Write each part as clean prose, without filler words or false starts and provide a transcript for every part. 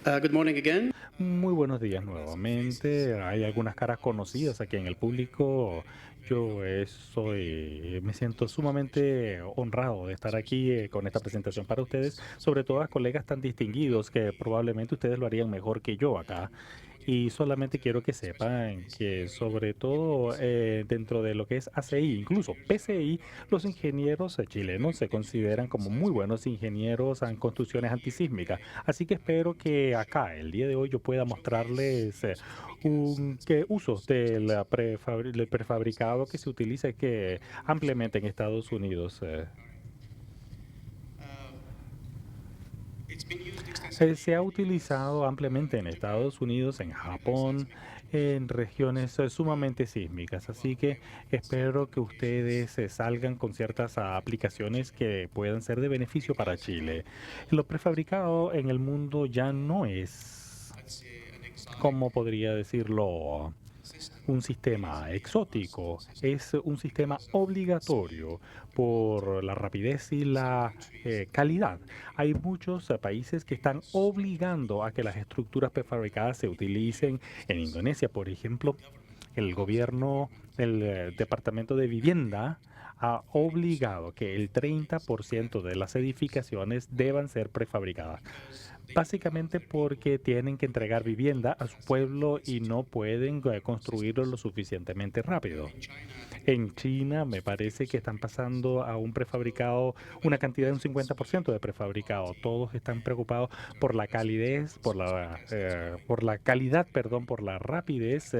Good morning again. Muy buenos días nuevamente. Hay algunas caras conocidas aquí en el público. Me siento sumamente honrado de estar aquí con esta presentación para ustedes, sobre todo a colegas tan distinguidos que probablemente ustedes lo harían mejor que yo acá. Y solamente quiero que sepan que sobre todo dentro de lo que es ACI, incluso PCI, los ingenieros chilenos se consideran como muy buenos ingenieros en construcciones antisísmicas. Así que espero que acá, el día de hoy, yo pueda mostrarles usos del prefabricado que se utiliza ampliamente en Estados Unidos. Se ha utilizado ampliamente en Estados Unidos, en Japón, en regiones sumamente sísmicas. Así que espero que ustedes salgan con ciertas aplicaciones que puedan ser de beneficio para Chile. Lo prefabricado en el mundo ya no es, ¿cómo podría decirlo? Un sistema exótico, es un sistema obligatorio por la rapidez y la calidad. Hay muchos países que están obligando a que las estructuras prefabricadas se utilicen. En Indonesia, por ejemplo, el gobierno, el Departamento de Vivienda ha obligado que el 30% de las edificaciones deban ser prefabricadas. Básicamente porque tienen que entregar vivienda a su pueblo y no pueden construirlo lo suficientemente rápido. En China me parece que están pasando a un prefabricado, una cantidad de un 50% de prefabricado. Todos están preocupados por la calidez, por la calidad, perdón, por la rapidez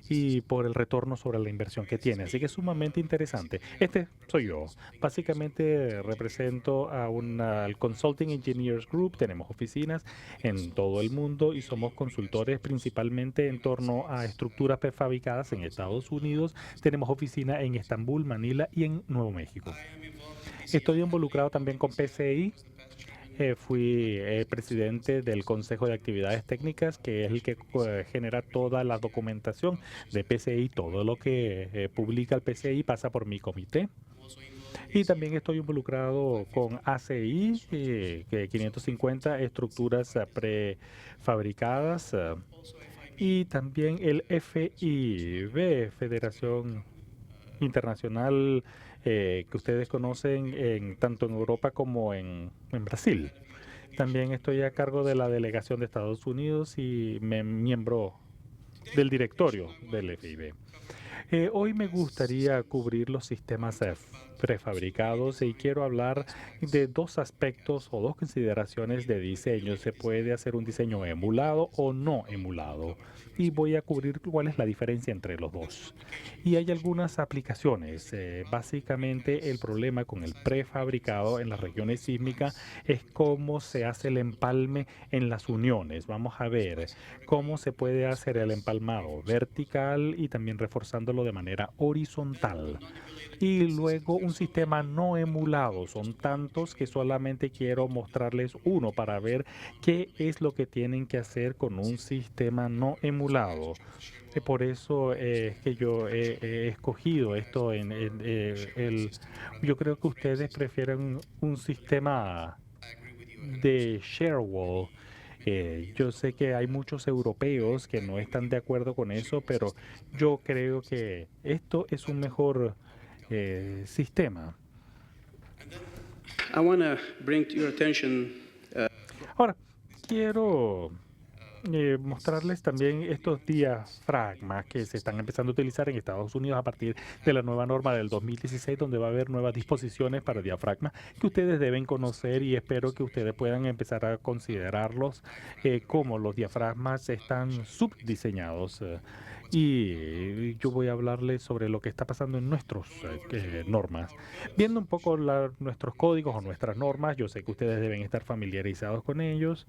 y por el retorno sobre la inversión que tiene. Así que es sumamente interesante. Este soy yo. Básicamente represento al Consulting Engineers Group. Tenemos oficinas en todo el mundo y somos consultores principalmente en torno a estructuras prefabricadas en Estados Unidos. Tenemos oficina en Estambul, Manila y en Nuevo México. Estoy involucrado también con PCI. Fui presidente del Consejo de Actividades Técnicas, que es el que genera toda la documentación de PCI. Todo lo que publica el PCI pasa por mi comité. Y también estoy involucrado con ACI, que 550 estructuras prefabricadas, y también el FIB, Federación Internacional, que ustedes conocen tanto en Europa como en Brasil. También estoy a cargo de la delegación de Estados Unidos y miembro del directorio del FIB. Hoy me gustaría cubrir los sistemas prefabricados y quiero hablar de dos aspectos o dos consideraciones de diseño. Se puede hacer un diseño emulado o no emulado y voy a cubrir cuál es la diferencia entre los dos. Y hay algunas aplicaciones. Básicamente el problema con el prefabricado en las regiones sísmicas es cómo se hace el empalme en las uniones. Vamos a ver cómo se puede hacer el empalmado vertical y también reforzándolo de manera horizontal. Y luego un sistema no emulado. Son tantos que solamente quiero mostrarles uno para ver qué es lo que tienen que hacer con un sistema no emulado. Por eso es que yo he escogido esto yo creo que ustedes prefieren un sistema de Sharewall. Yo sé que hay muchos europeos que no están de acuerdo con eso, pero yo creo que esto es un mejor sistema. I want to bring to your attention Ahora, quiero mostrarles también estos diafragmas que se están empezando a utilizar en Estados Unidos a partir de la nueva norma del 2016, donde va a haber nuevas disposiciones para diafragmas que ustedes deben conocer y espero que ustedes puedan empezar a considerarlos como los diafragmas están subdiseñados. Y yo voy a hablarles sobre lo que está pasando en nuestras normas. Viendo un poco nuestros códigos o nuestras normas, yo sé que ustedes deben estar familiarizados con ellos.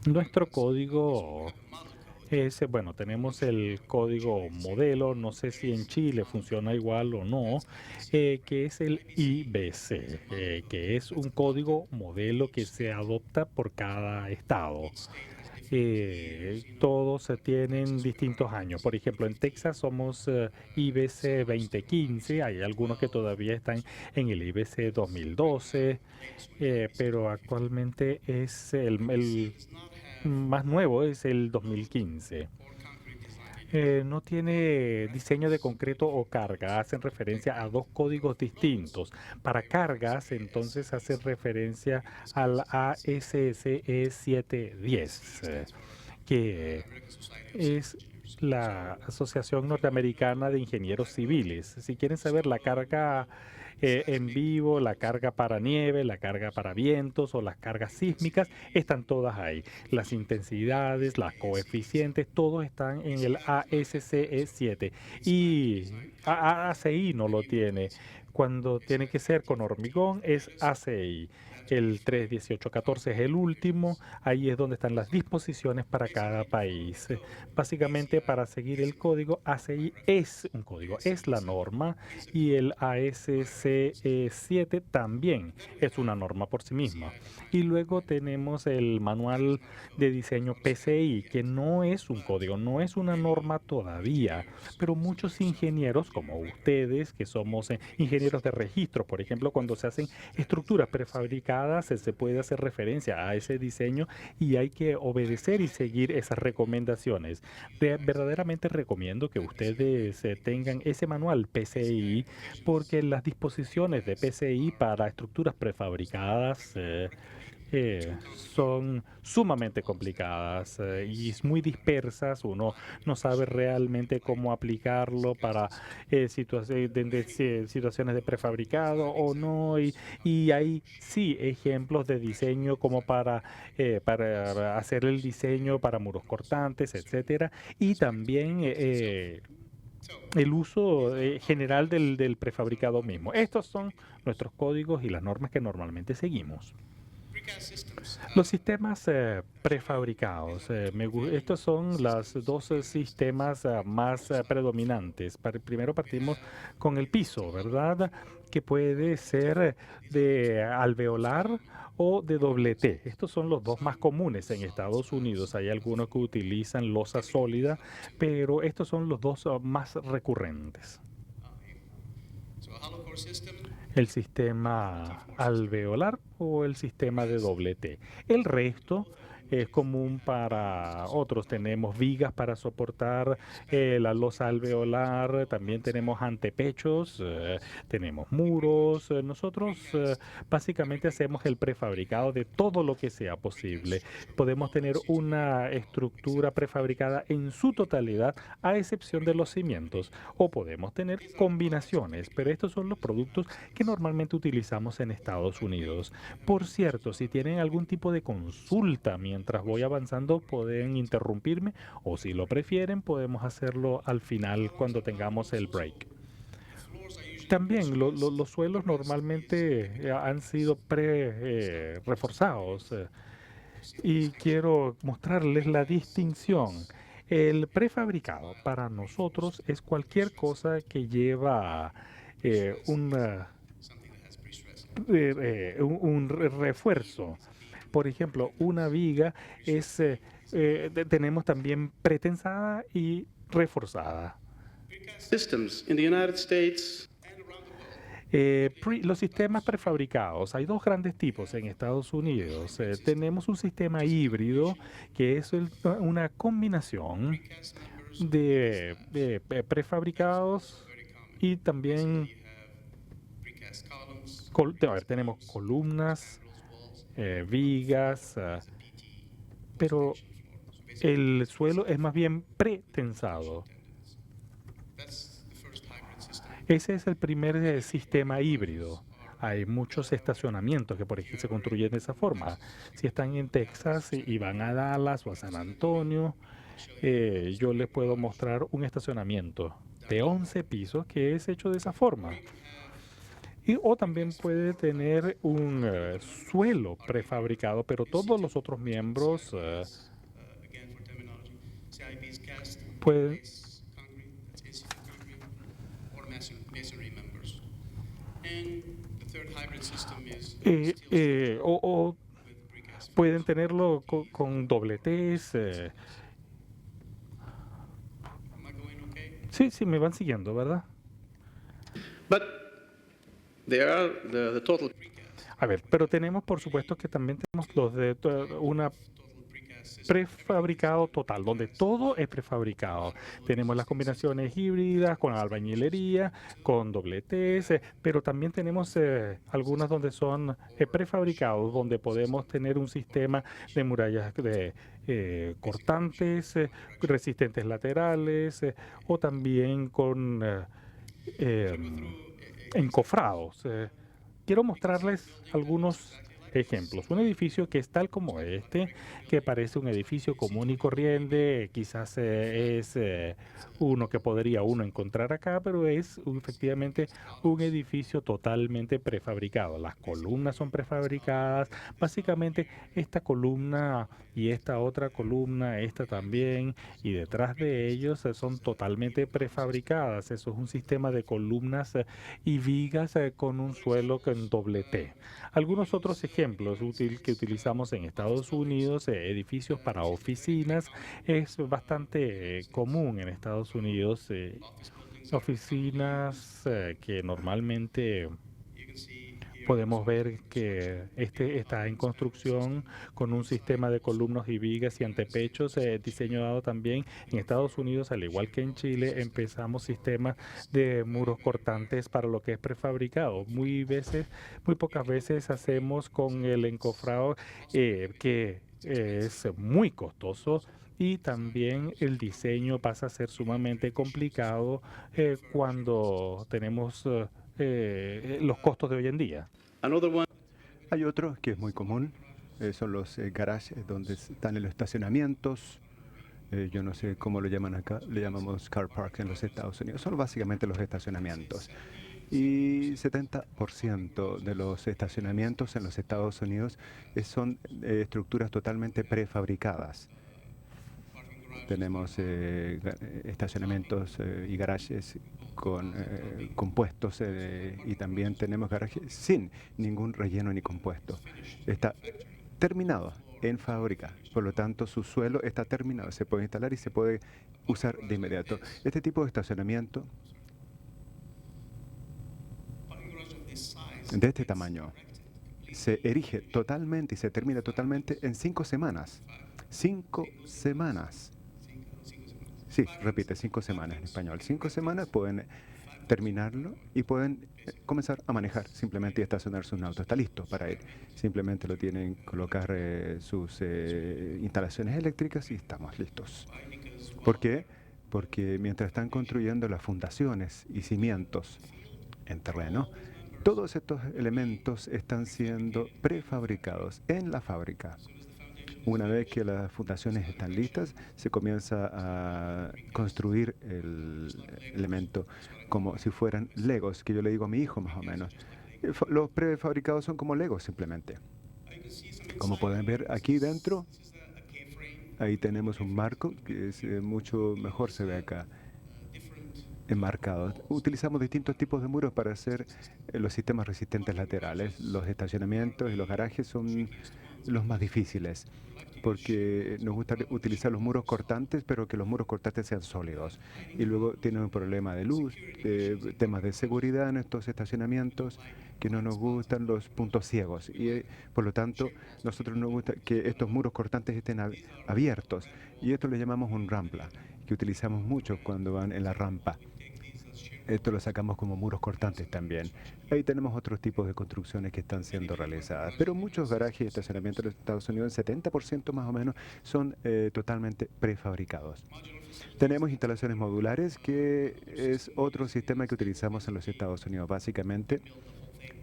Nuestro código bueno, tenemos el código modelo, no sé si en Chile funciona igual o no, que es el IBC, que es un código modelo que se adopta por cada estado. Todos tienen distintos años. Por ejemplo, en Texas somos IBC 2015, hay algunos que todavía están en el IBC 2012, pero actualmente es el más nuevo, es el 2015. No tiene diseño de concreto o carga, hacen referencia a dos códigos distintos. Para cargas, entonces hacen referencia al ASSE 710, que es la Asociación Norteamericana de Ingenieros Civiles. Si quieren saber la carga en vivo, la carga para nieve, la carga para vientos o las cargas sísmicas, están todas ahí. Las intensidades, las coeficientes, todos están en el ASCE 7. Y ACI no lo tiene. Cuando tiene que ser con hormigón es ACI. El 31814 es el último, ahí es donde están las disposiciones para cada país. Básicamente, para seguir el código, ACI es un código, es la norma, y el ASCE 7 también es una norma por sí misma. Y luego tenemos el manual de diseño PCI, que no es un código, no es una norma todavía, pero muchos ingenieros, como ustedes, que somos ingenieros de registro, por ejemplo, cuando se hacen estructuras prefabricadas, se puede hacer referencia a ese diseño y hay que obedecer y seguir esas recomendaciones. Verdaderamente recomiendo que ustedes tengan ese manual PCI, porque las disposiciones de PCI para estructuras prefabricadas son sumamente complicadas y muy dispersas. Uno no sabe realmente cómo aplicarlo para situaciones de prefabricado o no. Y hay sí ejemplos de diseño como para hacer el diseño para muros cortantes, etcétera. Y también el uso general del prefabricado mismo. Estos son nuestros códigos y las normas que normalmente seguimos. Los sistemas prefabricados, estos son los dos sistemas más predominantes. Primero partimos con el piso, ¿verdad? Que puede ser de alveolar o de doble T. Estos son los dos más comunes en Estados Unidos. Hay algunos que utilizan losa sólida, pero estos son los dos más recurrentes. El sistema alveolar o el sistema de doble T. El resto es común para otros. Tenemos vigas para soportar la losa alveolar, también tenemos antepechos, tenemos muros. Nosotros básicamente hacemos el prefabricado de todo lo que sea posible. Podemos tener una estructura prefabricada en su totalidad, a excepción de los cimientos, o podemos tener combinaciones, pero estos son los productos que normalmente utilizamos en Estados Unidos. Por cierto, si tienen algún tipo de consulta mientras voy avanzando, pueden interrumpirme, o si lo prefieren, podemos hacerlo al final cuando tengamos el break. También los suelos normalmente han sido reforzados y quiero mostrarles la distinción. El prefabricado para nosotros es cualquier cosa que lleva un refuerzo. Por ejemplo, una viga tenemos también pretensada y reforzada. Systems in the United States. Los sistemas prefabricados, hay dos grandes tipos en Estados Unidos. Tenemos un sistema híbrido, que es una combinación de prefabricados y también tenemos columnas, vigas, pero el suelo es más bien pretensado. Ese es el primer sistema híbrido. Hay muchos estacionamientos que por ejemplo se construyen de esa forma. Si están en Texas y van a Dallas o a San Antonio, yo les puedo mostrar un estacionamiento de 11 pisos que es hecho de esa forma. O también puede tener un suelo prefabricado, pero todos los otros miembros pueden... pueden tenerlo con dobletes. Sí, sí, me van siguiendo, ¿verdad? But there are the total A ver, pero tenemos, por supuesto, que también tenemos los de una prefabricado total, donde todo es prefabricado. Tenemos las combinaciones híbridas con albañilería, con dobletes, pero también tenemos algunas donde son prefabricados, donde podemos tener un sistema de murallas de cortantes, resistentes laterales, o también con encofrados. Quiero mostrarles algunos ejemplos. Un edificio que es tal como este, que parece un edificio común y corriente, quizás es uno que podría uno encontrar acá, pero es efectivamente un edificio totalmente prefabricado. Las columnas son prefabricadas. Básicamente esta columna y esta otra columna, esta también, y detrás de ellos son totalmente prefabricadas. Eso es un sistema de columnas y vigas con un suelo con doble T. Algunos otros ejemplos que utilizamos en Estados Unidos, edificios para oficinas, es bastante común en Estados Unidos, oficinas que normalmente podemos ver que este está en construcción con un sistema de columnas y vigas y antepechos, diseño dado también en Estados Unidos, al igual que en Chile, empezamos sistemas de muros cortantes para lo que es prefabricado. Muy pocas veces hacemos con el encofrado que es muy costoso. Y también el diseño pasa a ser sumamente complicado cuando tenemos los costos de hoy en día. another one. Hay otro que es muy común, son los garages donde están los estacionamientos. Yo no sé cómo lo llaman acá, le llamamos car park en los Estados Unidos. Son básicamente los estacionamientos. Y 70% de los estacionamientos en los Estados Unidos son estructuras totalmente prefabricadas. Tenemos estacionamientos y garajes con compuestos y también tenemos garajes sin ningún relleno ni compuesto. Está terminado en fábrica, por lo tanto su suelo está terminado, se puede instalar y se puede usar de inmediato. Este tipo de estacionamiento de este tamaño se erige totalmente y se termina totalmente en 5 semanas. 5 semanas. Sí, repite, 5 semanas en español. 5 semanas pueden terminarlo y pueden comenzar a manejar simplemente y estacionarse un auto. Está listo para ir. Simplemente lo tienen, colocar sus instalaciones eléctricas y estamos listos. ¿Por qué? Porque mientras están construyendo las fundaciones y cimientos en terreno, todos estos elementos están siendo prefabricados en la fábrica. Una vez que las fundaciones están listas, se comienza a construir el elemento como si fueran Legos, que yo le digo a mi hijo más o menos. Los prefabricados son como Legos simplemente. Como pueden ver aquí dentro, ahí tenemos un marco que es mucho mejor, se ve acá enmarcado. Utilizamos distintos tipos de muros para hacer los sistemas resistentes laterales. Los estacionamientos y los garajes son los más difíciles, porque nos gusta utilizar los muros cortantes, pero que los muros cortantes sean sólidos. Y luego tienen un problema de luz, temas de seguridad en estos estacionamientos, que no nos gustan los puntos ciegos. Y por lo tanto, nosotros nos gusta que estos muros cortantes estén abiertos. Y esto le llamamos un rampla, que utilizamos mucho cuando van en la rampa. Esto lo sacamos como muros cortantes también. Ahí tenemos otros tipos de construcciones que están siendo realizadas. Pero muchos garajes y estacionamientos de los Estados Unidos, el 70% más o menos, son totalmente prefabricados. Tenemos instalaciones modulares, que es otro sistema que utilizamos en los Estados Unidos. Básicamente,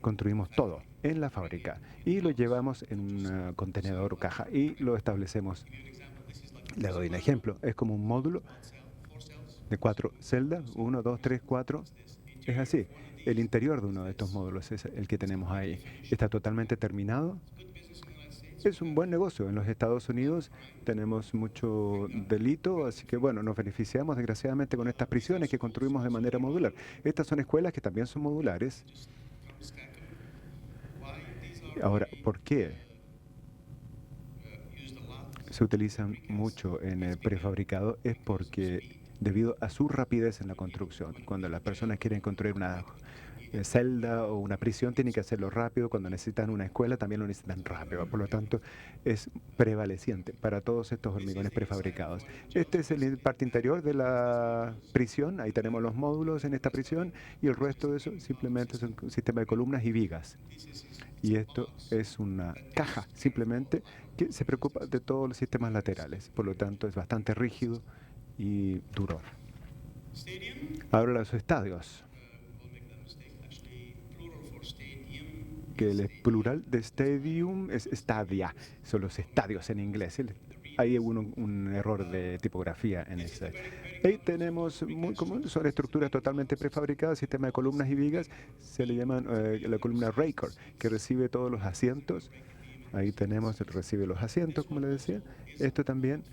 construimos todo en la fábrica y lo llevamos en un contenedor o caja y lo establecemos. Le doy un ejemplo. Es como un módulo de 4 celdas, 1, 2, 3, 4, es así. El interior de uno de estos módulos es el que tenemos ahí. Está totalmente terminado. Es un buen negocio. En los Estados Unidos tenemos mucho delito, así que bueno, nos beneficiamos desgraciadamente con estas prisiones que construimos de manera modular. Estas son escuelas que también son modulares. Ahora, ¿por qué? se utilizan mucho en el prefabricado es porque debido a su rapidez en la construcción, cuando las personas quieren construir una celda o una prisión, tienen que hacerlo rápido. Cuando necesitan una escuela, también lo necesitan rápido. Por lo tanto, es prevaleciente para todos estos hormigones prefabricados. Este es el parte interior de la prisión. Ahí tenemos los módulos en esta prisión y el resto de eso simplemente es un sistema de columnas y vigas. Y esto es una caja, simplemente, que se preocupa de todos los sistemas laterales. Por lo tanto, es bastante rígido y duro. Ahora los estadios, que el plural de stadium es stadia, son los estadios en inglés. Hay un error de tipografía en ese. Ahí tenemos, muy común, son estructuras totalmente prefabricadas, sistema de columnas y vigas, se le llaman la columna Raker, que recibe todos los asientos. Ahí tenemos, recibe los asientos, como les decía. Esto también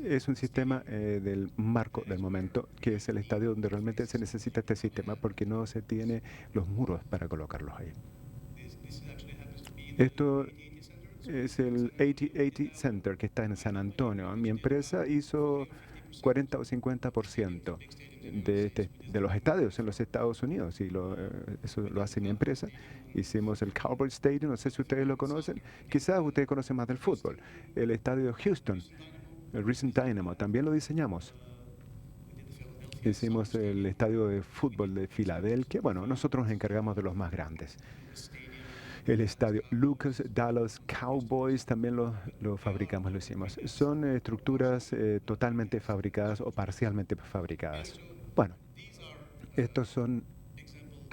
es un sistema del marco del momento, que es el estadio donde realmente se necesita este sistema, porque no se tiene los muros para colocarlos ahí. Esto es el 8080 Center, que está en San Antonio. Mi empresa hizo 40 o 50% de los estadios en los Estados Unidos, y eso lo hace mi empresa. Hicimos el Cowboy Stadium, no sé si ustedes lo conocen. Quizás ustedes conocen más del fútbol. El estadio de Houston, el Recent Dynamo, también lo diseñamos. Hicimos el estadio de fútbol de Filadelfia. Bueno, nosotros nos encargamos de los más grandes. El estadio Lucas Dallas Cowboys también lo fabricamos, lo hicimos. Son estructuras totalmente fabricadas o parcialmente fabricadas. Bueno, estos son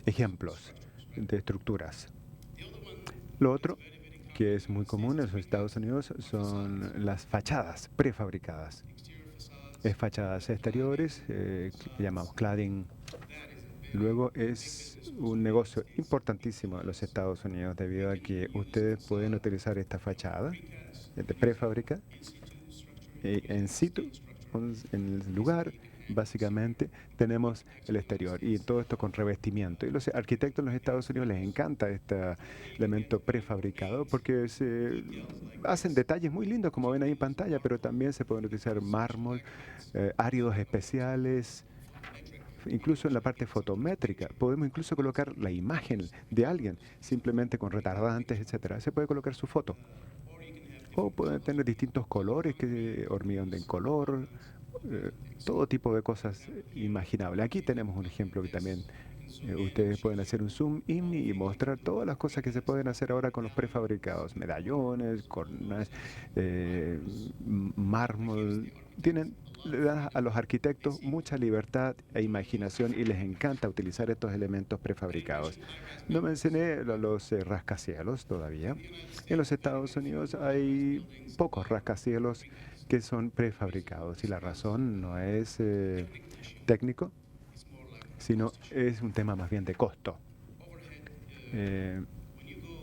ejemplos de estructuras. Lo otro, que es muy común en los Estados Unidos, son las fachadas prefabricadas. Fachadas exteriores, que llamamos cladding. Luego es un negocio importantísimo en los Estados Unidos, debido a que ustedes pueden utilizar esta fachada de prefábrica en situ, en el lugar. Básicamente tenemos el exterior y todo esto con revestimiento. Y los arquitectos en los Estados Unidos les encanta este elemento prefabricado, porque se hacen detalles muy lindos, como ven ahí en pantalla, pero también se pueden utilizar mármol, áridos especiales. Incluso en la parte fotométrica, podemos incluso colocar la imagen de alguien, simplemente con retardantes, etcétera. Se puede colocar su foto. O pueden tener distintos colores, hormigón de color, todo tipo de cosas imaginables. Aquí tenemos un ejemplo que también ustedes pueden hacer un zoom in y mostrar todas las cosas que se pueden hacer ahora con los prefabricados. Medallones, cornas, mármol. Le dan a los arquitectos mucha libertad e imaginación y les encanta utilizar estos elementos prefabricados. No mencioné los rascacielos todavía. En los Estados Unidos hay pocos rascacielos que son prefabricados, y la razón no es técnico, sino es un tema más bien de costo.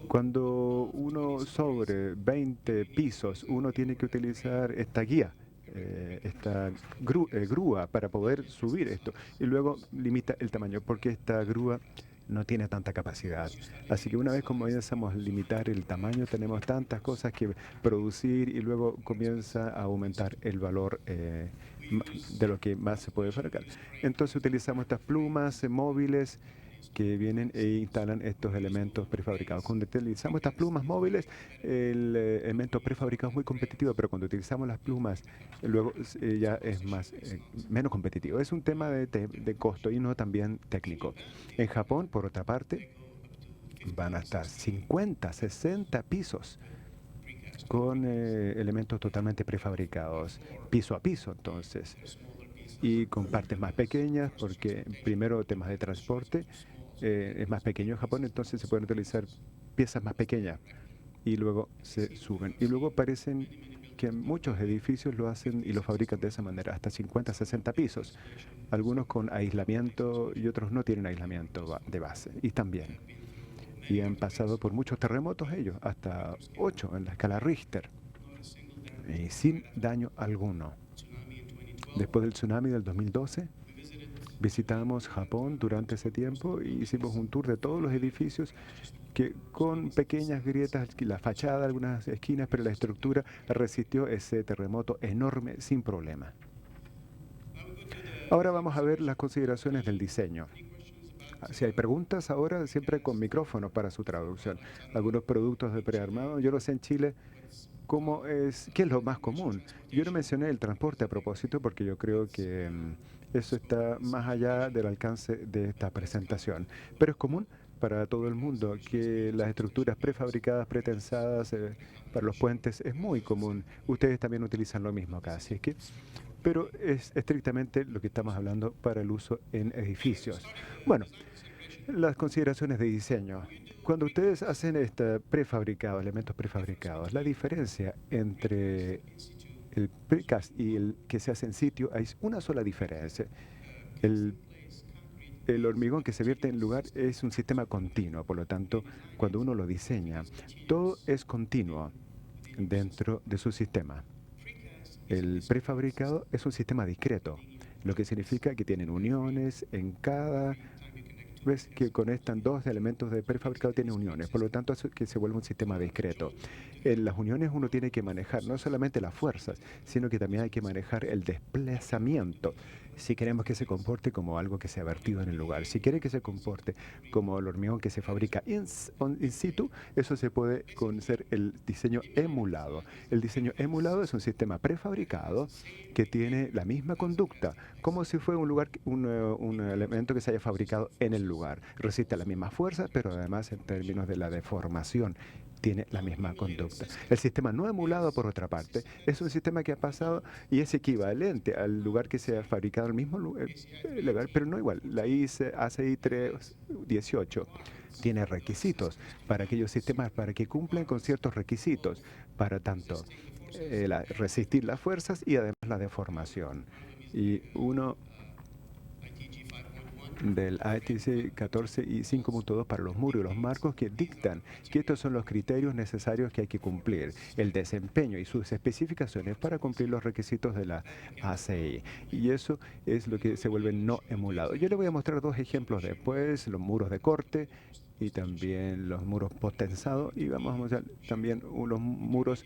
Cuando uno sobre 20 pisos, uno tiene que utilizar esta guía, esta grúa para poder subir esto, y luego limita el tamaño porque esta grúa no tiene tanta capacidad. Así que una vez comenzamos a limitar el tamaño, tenemos tantas cosas que producir y luego comienza a aumentar el valor de lo que más se puede fabricar. Entonces utilizamos estas plumas móviles que vienen e instalan estos elementos prefabricados. Cuando utilizamos estas plumas móviles, el elemento prefabricado es muy competitivo, pero cuando utilizamos las plumas, luego ya es menos competitivo. Es un tema de costo y no también técnico. En Japón, por otra parte, van a estar 50, 60 pisos con elementos totalmente prefabricados, piso a piso, entonces, y con partes más pequeñas, porque primero temas de transporte, es más pequeño en Japón, entonces se pueden utilizar piezas más pequeñas y luego se suben. Y luego parecen que muchos edificios lo hacen y lo fabrican de esa manera, hasta 50, 60 pisos, algunos con aislamiento y otros no tienen aislamiento de base, y también. Y han pasado por muchos terremotos ellos, hasta 8 en la escala Richter, sin daño alguno. Después del tsunami del 2012, Visitamos Japón durante ese tiempo y hicimos un tour de todos los edificios que con pequeñas grietas, la fachada, algunas esquinas, pero la estructura resistió ese terremoto enorme sin problema. Ahora vamos a ver las consideraciones del diseño. Si hay preguntas ahora, siempre con micrófono para su traducción. Algunos productos de prearmado, yo lo sé en Chile, ¿qué es lo más común? Yo no mencioné el transporte a propósito porque yo creo que eso está más allá del alcance de esta presentación. Pero es común para todo el mundo que las estructuras prefabricadas, pretensadas para los puentes es muy común. Ustedes también utilizan lo mismo acá, así es que... Pero es estrictamente lo que estamos hablando para el uso en edificios. Bueno, las consideraciones de diseño. Cuando ustedes hacen elementos prefabricados, la diferencia entre el precast y el que se hace en sitio, hay una sola diferencia. El hormigón que se vierte en el lugar es un sistema continuo, por lo tanto, cuando uno lo diseña, todo es continuo dentro de su sistema. El prefabricado es un sistema discreto, lo que significa que tienen uniones en cada vez que conectan dos elementos de prefabricado tiene uniones, por lo tanto hace que se vuelva un sistema discreto. En las uniones uno tiene que manejar no solamente las fuerzas, sino que también hay que manejar el desplazamiento. Si queremos que se comporte como algo que se ha vertido en el lugar, si quiere que se comporte como el hormigón que se fabrica in situ, eso se puede conocer el diseño emulado. El diseño emulado es un sistema prefabricado que tiene la misma conducta, como si fuera un elemento que se haya fabricado en el lugar. Resiste las mismas fuerzas, pero además en términos de la deformación tiene la misma conducta. El sistema no emulado, por otra parte, es un sistema que ha pasado y es equivalente al lugar que se ha fabricado en el mismo lugar, pero no igual. La ACI 318 tiene requisitos para aquellos sistemas para que cumplan con ciertos requisitos, para tanto resistir las fuerzas y además la deformación. Y uno del ATC 14 y 5.2 para los muros y los marcos que dictan que estos son los criterios necesarios que hay que cumplir, el desempeño y sus especificaciones para cumplir los requisitos de la ACI. Y eso es lo que se vuelve no emulado. Yo le voy a mostrar dos ejemplos después, los muros de corte y también los muros potenciados, y vamos a mostrar también unos muros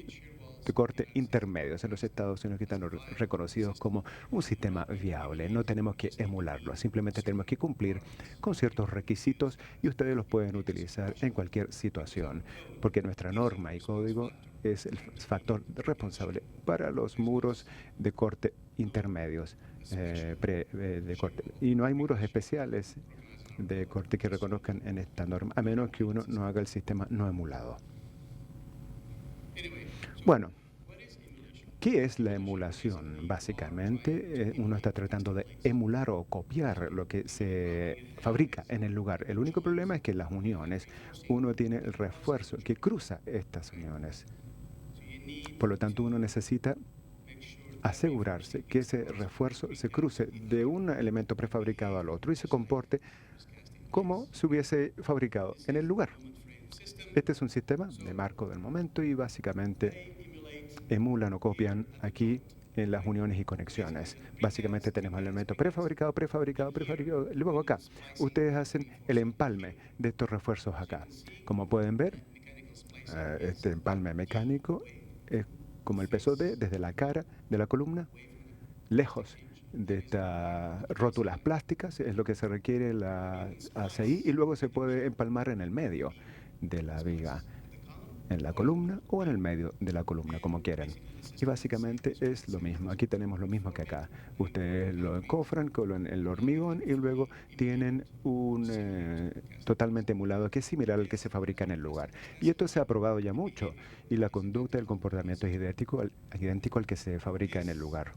de corte intermedios en los Estados Unidos que están reconocidos como un sistema viable. No tenemos que emularlo, simplemente tenemos que cumplir con ciertos requisitos y ustedes los pueden utilizar en cualquier situación, porque nuestra norma y código es el factor responsable para los muros de corte intermedios de corte. Y no hay muros especiales de corte que reconozcan en esta norma, a menos que uno no haga el sistema no emulado. Bueno, ¿qué es la emulación? Básicamente, uno está tratando de emular o copiar lo que se fabrica en el lugar. El único problema es que las uniones, uno tiene el refuerzo que cruza estas uniones. Por lo tanto, uno necesita asegurarse que ese refuerzo se cruce de un elemento prefabricado al otro y se comporte como se hubiese fabricado en el lugar. Este es un sistema de marco del momento y básicamente emulan o copian aquí en las uniones y conexiones. Básicamente tenemos el elemento prefabricado. Luego acá, ustedes hacen el empalme de estos refuerzos acá. Como pueden ver, este empalme mecánico es como el peso desde la cara de la columna, lejos de estas rótulas plásticas, es lo que se requiere la ACI, y luego se puede empalmar en el medio de la viga, en la columna o en el medio de la columna, como quieran. Y básicamente es lo mismo. Aquí tenemos lo mismo que acá. Ustedes lo encofran con el hormigón y luego tienen un totalmente emulado que es similar al que se fabrica en el lugar. Y esto se ha probado ya mucho y la conducta del comportamiento es idéntico al que se fabrica en el lugar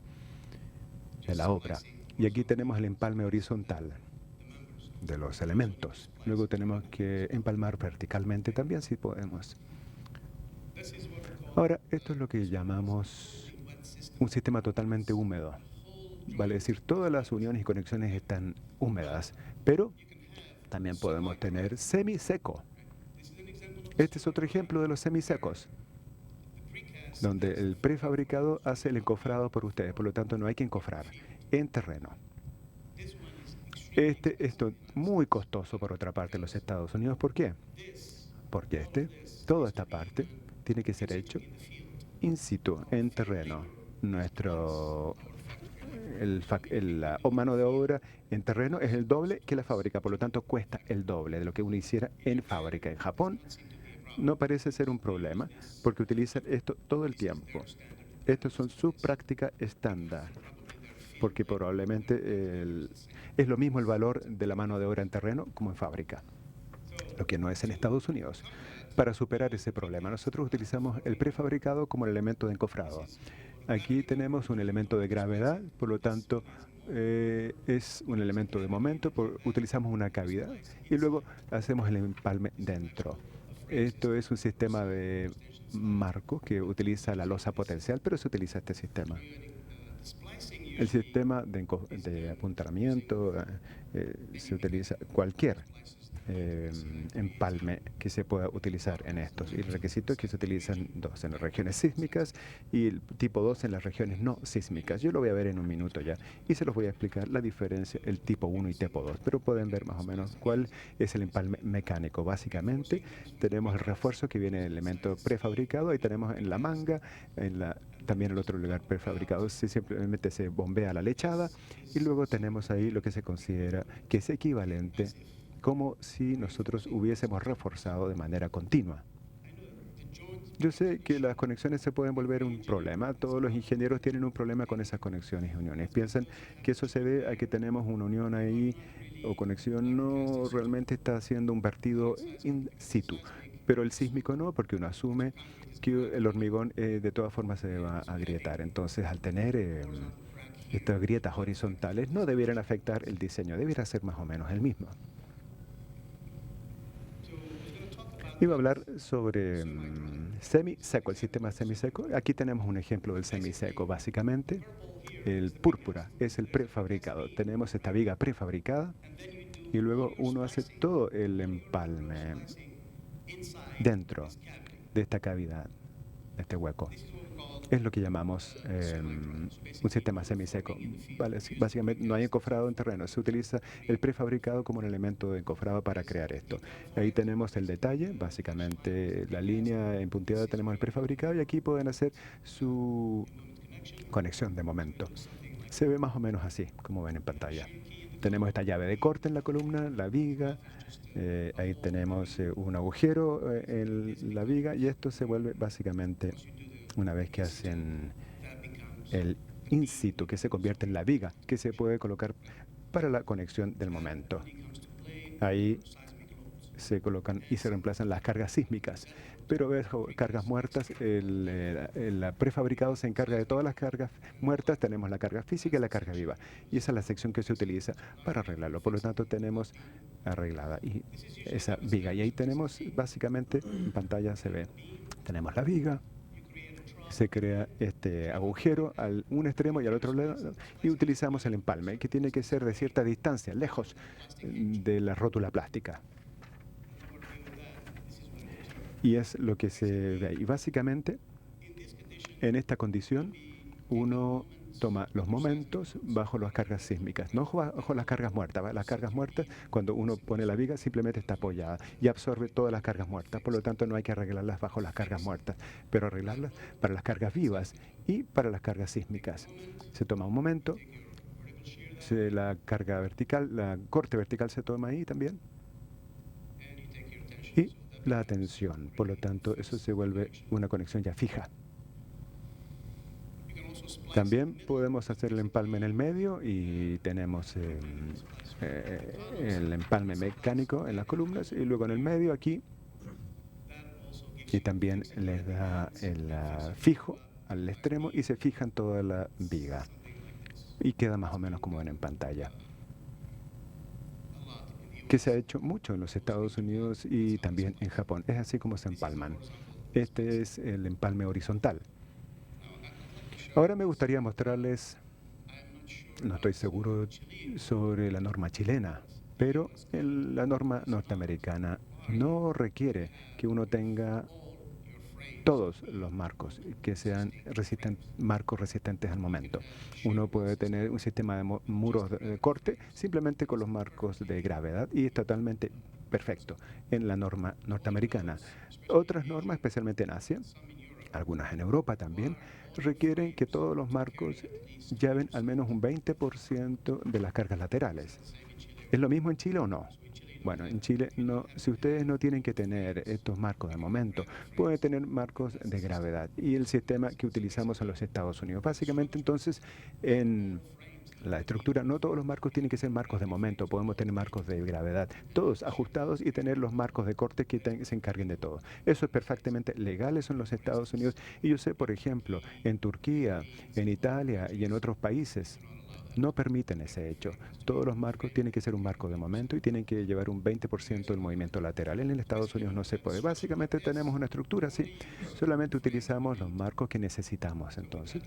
de la obra. Y aquí tenemos el empalme horizontal de los elementos. Luego tenemos que empalmar verticalmente también si podemos. Ahora, esto es lo que llamamos un sistema totalmente húmedo. Vale decir, todas las uniones y conexiones están húmedas, pero también podemos tener semiseco. Este es otro ejemplo de los semisecos, donde el prefabricado hace el encofrado por ustedes, por lo tanto no hay que encofrar en terreno. Esto muy costoso por otra parte en los Estados Unidos. ¿Por qué? Porque toda esta parte tiene que ser hecho in situ, en terreno. La mano de obra en terreno es el doble que la fábrica, por lo tanto cuesta el doble de lo que uno hiciera en fábrica. En Japón no parece ser un problema porque utilizan esto todo el tiempo. Estos son su práctica estándar, porque probablemente es lo mismo el valor de la mano de obra en terreno como en fábrica, lo que no es en Estados Unidos. Para superar ese problema, nosotros utilizamos el prefabricado como el elemento de encofrado. Aquí tenemos un elemento de gravedad, por lo tanto, es un elemento de momento, utilizamos una cavidad y luego hacemos el empalme dentro. Esto es un sistema de marco que utiliza la losa potencial, pero se utiliza este sistema. El sistema de apuntalamiento se utiliza cualquier empalme que se pueda utilizar en estos. Y el requisito es que se utilizan 2 en las regiones sísmicas y el tipo 2 en las regiones no sísmicas. Yo lo voy a ver en un minuto ya y se los voy a explicar la diferencia, el tipo 1 y tipo 2. Pero pueden ver más o menos cuál es el empalme mecánico. Básicamente tenemos el refuerzo que viene del elemento prefabricado. Ahí tenemos en la manga, también el otro lugar prefabricado, simplemente se bombea la lechada y luego tenemos ahí lo que se considera que es equivalente, como si nosotros hubiésemos reforzado de manera continua. Yo sé que las conexiones se pueden volver un problema. Todos los ingenieros tienen un problema con esas conexiones y uniones. Piensan que eso se debe a que tenemos una unión ahí o conexión. No, realmente está haciendo un vertido in situ. Pero el sísmico no, porque uno asume que el hormigón de todas formas se va a agrietar. Entonces, al tener estas grietas horizontales, no debieran afectar el diseño. Debiera ser más o menos el mismo. Iba a hablar sobre semiseco, el sistema semiseco. Aquí tenemos un ejemplo del semiseco. Básicamente, el púrpura es el prefabricado. Tenemos esta viga prefabricada y luego uno hace todo el empalme dentro de esta cavidad, de este hueco. Es lo que llamamos un sistema semiseco. Vale, básicamente no hay encofrado en terreno. Se utiliza el prefabricado como un elemento de encofrado para crear esto. Ahí tenemos el detalle, básicamente la línea en punteada tenemos el prefabricado y aquí pueden hacer su conexión de momento. Se ve más o menos así, como ven en pantalla. Tenemos esta llave de corte en la columna, la viga, ahí tenemos un agujero en la viga y esto se vuelve básicamente, una vez que hacen el in situ, que se convierte en la viga, que se puede colocar para la conexión del momento. Ahí se colocan y se reemplazan las cargas sísmicas. Pero cargas muertas, el prefabricado se encarga de todas las cargas muertas. Tenemos la carga física y la carga viva. Y esa es la sección que se utiliza para arreglarlo. Por lo tanto, tenemos arreglada esa viga. Y ahí tenemos, básicamente, en pantalla se ve, tenemos la viga. Se crea este agujero al un extremo y al otro lado y utilizamos el empalme, que tiene que ser de cierta distancia, lejos de la rótula plástica. Y es lo que se ve ahí. Y básicamente, en esta condición, uno toma los momentos bajo las cargas sísmicas, no bajo las cargas muertas. ¿Va? Las cargas muertas, cuando uno pone la viga, simplemente está apoyada y absorbe todas las cargas muertas. Por lo tanto, no hay que arreglarlas bajo las cargas muertas, pero arreglarlas para las cargas vivas y para las cargas sísmicas. Se toma un momento, la carga vertical, la corte vertical se toma ahí también. Y la tensión, por lo tanto, eso se vuelve una conexión ya fija. También podemos hacer el empalme en el medio y tenemos el empalme mecánico en las columnas y luego en el medio aquí y también les da el fijo al extremo y se fijan toda la viga y queda más o menos como ven en pantalla. Que se ha hecho mucho en los Estados Unidos y también en Japón. Es así como se empalman. Este es el empalme horizontal. Ahora me gustaría mostrarles, no estoy seguro sobre la norma chilena, pero la norma norteamericana no requiere que uno tenga todos los marcos que sean marcos resistentes al momento. Uno puede tener un sistema de muros de corte simplemente con los marcos de gravedad y es totalmente perfecto en la norma norteamericana. Otras normas, especialmente en Asia, algunas en Europa también, requieren que todos los marcos lleven al menos un 20% de las cargas laterales. ¿Es lo mismo en Chile o no? Bueno, en Chile, no, si ustedes no tienen que tener estos marcos de momento, pueden tener marcos de gravedad. Y el sistema que utilizamos en los Estados Unidos. Básicamente, entonces, en la estructura, no todos los marcos tienen que ser marcos de momento. Podemos tener marcos de gravedad, todos ajustados, y tener los marcos de corte que se encarguen de todo. Eso es perfectamente legal, eso en los Estados Unidos. Y yo sé, por ejemplo, en Turquía, en Italia y en otros países, no permiten ese hecho. Todos los marcos tienen que ser un marco de momento y tienen que llevar un 20% del movimiento lateral. En el Estados Unidos no se puede. Básicamente tenemos una estructura así. Solamente utilizamos los marcos que necesitamos. Entonces,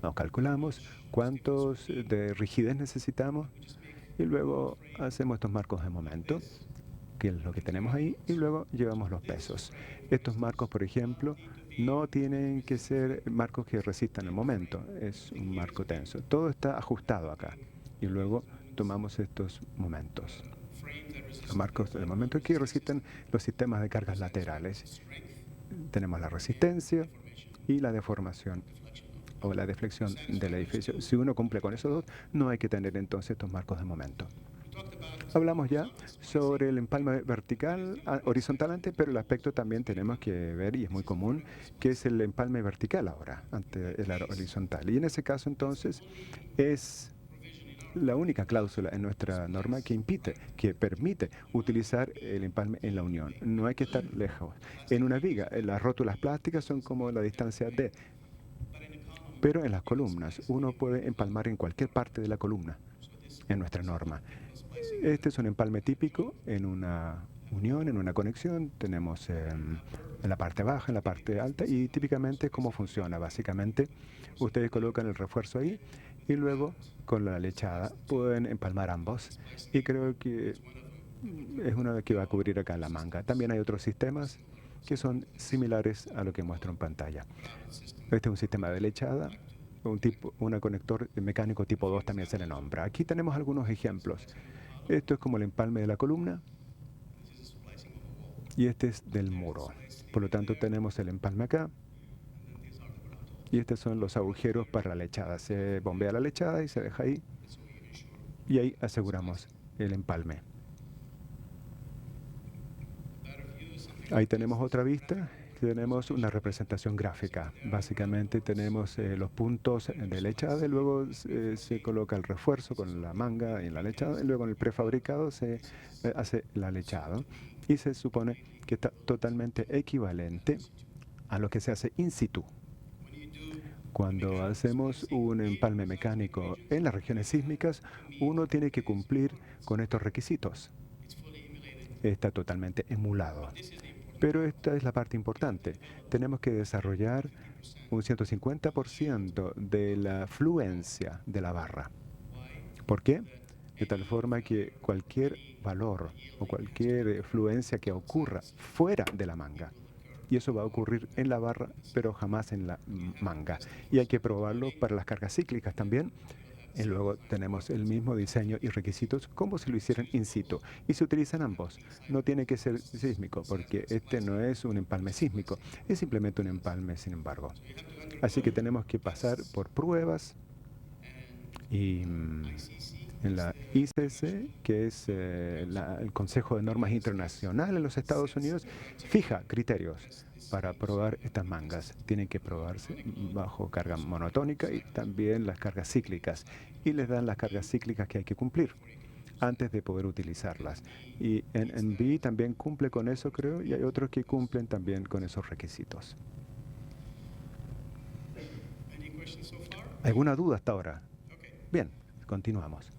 nos calculamos cuántos de rigidez necesitamos y luego hacemos estos marcos de momento, que es lo que tenemos ahí, y luego llevamos los pesos. Estos marcos, por ejemplo, no tienen que ser marcos que resistan el momento. Es un marco tenso. Todo está ajustado acá. Y luego tomamos estos momentos. Los marcos de momento que resisten los sistemas de cargas laterales. Tenemos la resistencia y la deformación o la deflexión del edificio. Si uno cumple con esos dos, no hay que tener entonces estos marcos de momento. Hablamos ya sobre el empalme vertical, horizontal antes, pero el aspecto también tenemos que ver, y es muy común, que es el empalme vertical ahora, ante el horizontal. Y en ese caso, entonces, es la única cláusula en nuestra norma que permite utilizar el empalme en la unión. No hay que estar lejos. En una viga, las rótulas plásticas son como la distancia D, pero en las columnas uno puede empalmar en cualquier parte de la columna en nuestra norma. Este es un empalme típico en una unión, en una conexión. Tenemos en la parte baja, en la parte alta, y típicamente cómo funciona. Básicamente, ustedes colocan el refuerzo ahí y luego con la lechada pueden empalmar ambos. Y creo que es una que va a cubrir acá la manga. También hay otros sistemas que son similares a lo que muestro en pantalla. Este es un sistema de lechada. Un conector mecánico tipo 2 también se le nombra. Aquí tenemos algunos ejemplos. Esto es como el empalme de la columna y este es del muro. Por lo tanto, tenemos el empalme acá y estos son los agujeros para la lechada. Se bombea la lechada y se deja ahí y ahí aseguramos el empalme. Ahí tenemos otra vista. Tenemos una representación gráfica. Básicamente tenemos los puntos de lechada y luego se coloca el refuerzo con la manga en la lechada y luego en el prefabricado se hace la lechada y se supone que está totalmente equivalente a lo que se hace in situ. Cuando hacemos un empalme mecánico en las regiones sísmicas, uno tiene que cumplir con estos requisitos. Está totalmente emulado. Pero esta es la parte importante. Tenemos que desarrollar un 150% de la fluencia de la barra. ¿Por qué? De tal forma que cualquier valor o cualquier fluencia que ocurra fuera de la manga, y eso va a ocurrir en la barra, pero jamás en la manga. Y hay que probarlo para las cargas cíclicas también. Y luego tenemos el mismo diseño y requisitos como si lo hicieran in situ. Y se utilizan ambos. No tiene que ser sísmico, porque este no es un empalme sísmico. Es simplemente un empalme, sin embargo. Así que tenemos que pasar por pruebas. Y en la ICC, que es el Consejo de Normas Internacional en los Estados Unidos, fija criterios para probar estas mangas. Tienen que probarse bajo carga monotónica y también las cargas cíclicas. Y les dan las cargas cíclicas que hay que cumplir antes de poder utilizarlas. Y en NB también cumple con eso, creo, y hay otros que cumplen también con esos requisitos. ¿Alguna duda hasta ahora? Bien, continuamos.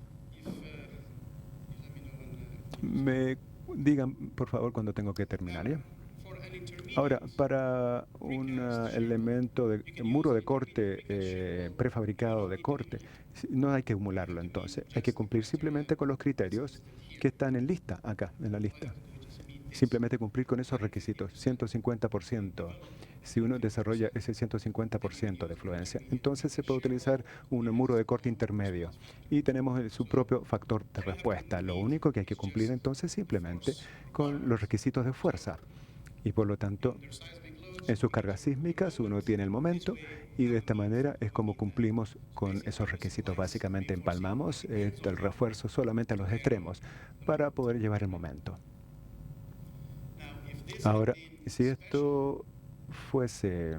Me digan, por favor, cuando tengo que terminar, ¿ya? Ahora, para un elemento de muro de corte prefabricado de corte, no hay que emularlo entonces. Hay que cumplir simplemente con los criterios que están en lista, acá, en la lista. Simplemente cumplir con esos requisitos, 150%. Si uno desarrolla ese 150% de fluencia, entonces se puede utilizar un muro de corte intermedio y tenemos su propio factor de respuesta. Lo único que hay que cumplir entonces simplemente con los requisitos de fuerza. Y por lo tanto, en sus cargas sísmicas uno tiene el momento y de esta manera es como cumplimos con esos requisitos. Básicamente empalmamos el refuerzo solamente a los extremos para poder llevar el momento. Ahora, si esto fuese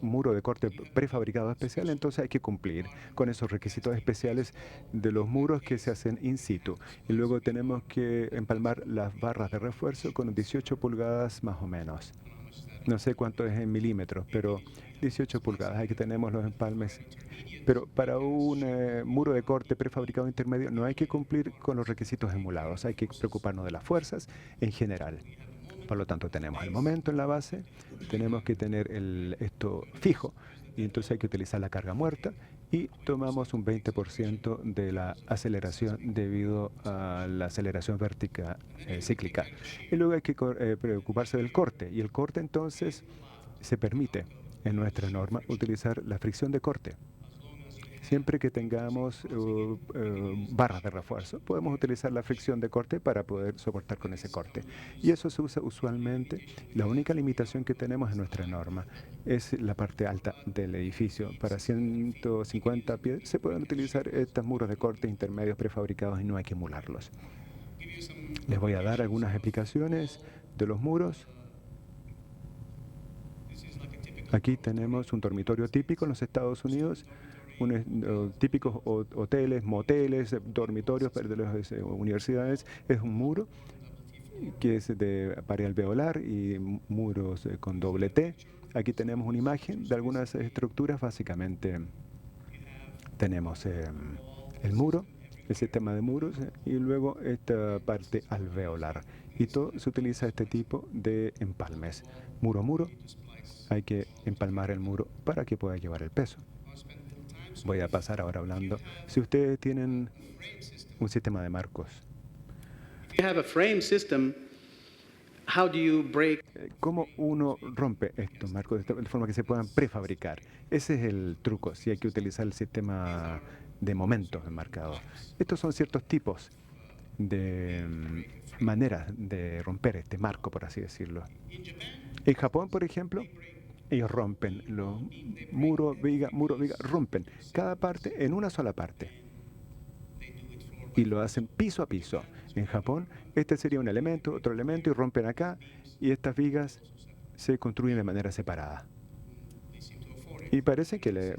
muro de corte prefabricado especial, entonces hay que cumplir con esos requisitos especiales de los muros que se hacen in situ. Y luego tenemos que empalmar las barras de refuerzo con 18 pulgadas más o menos. No sé cuánto es en milímetros, pero 18 pulgadas. Aquí tenemos los empalmes. Pero para un muro de corte prefabricado intermedio no hay que cumplir con los requisitos emulados. Hay que preocuparnos de las fuerzas en general. Por lo tanto, tenemos el momento en la base, tenemos que tener esto fijo, y entonces hay que utilizar la carga muerta, y tomamos un 20% de la aceleración debido a la aceleración vertical cíclica. Y luego hay que preocuparse del corte, y el corte entonces se permite en nuestra norma utilizar la fricción de corte. Siempre que tengamos barras de refuerzo, podemos utilizar la fricción de corte para poder soportar con ese corte. Y eso se usa usualmente. La única limitación que tenemos en nuestra norma es la parte alta del edificio. Para 150 pies se pueden utilizar estos muros de corte intermedios prefabricados y no hay que emularlos. Les voy a dar algunas explicaciones de los muros. Aquí tenemos un dormitorio típico en los Estados Unidos. Típicos hoteles, moteles, dormitorios de las universidades. Es un muro que es de pared alveolar y muros con doble T. Aquí tenemos una imagen de algunas estructuras. Básicamente tenemos el muro, el sistema de muros y luego esta parte alveolar. Y todo se utiliza este tipo de empalmes. Muro a muro, hay que empalmar el muro para que pueda llevar el peso. Voy a pasar ahora hablando. Si ustedes tienen un sistema de marcos, If you have a frame system, how do you break? ¿cómo uno rompe estos marcos de forma que se puedan prefabricar? Ese es el truco, si hay que utilizar el sistema de momentos enmarcados. Estos son ciertos tipos de maneras de romper este marco, por así decirlo. En Japón, por ejemplo, ellos rompen los muro, viga, rompen cada parte en una sola parte. Y lo hacen piso a piso. En Japón, este sería un elemento, otro elemento, y rompen acá, y estas vigas se construyen de manera separada. Y parece que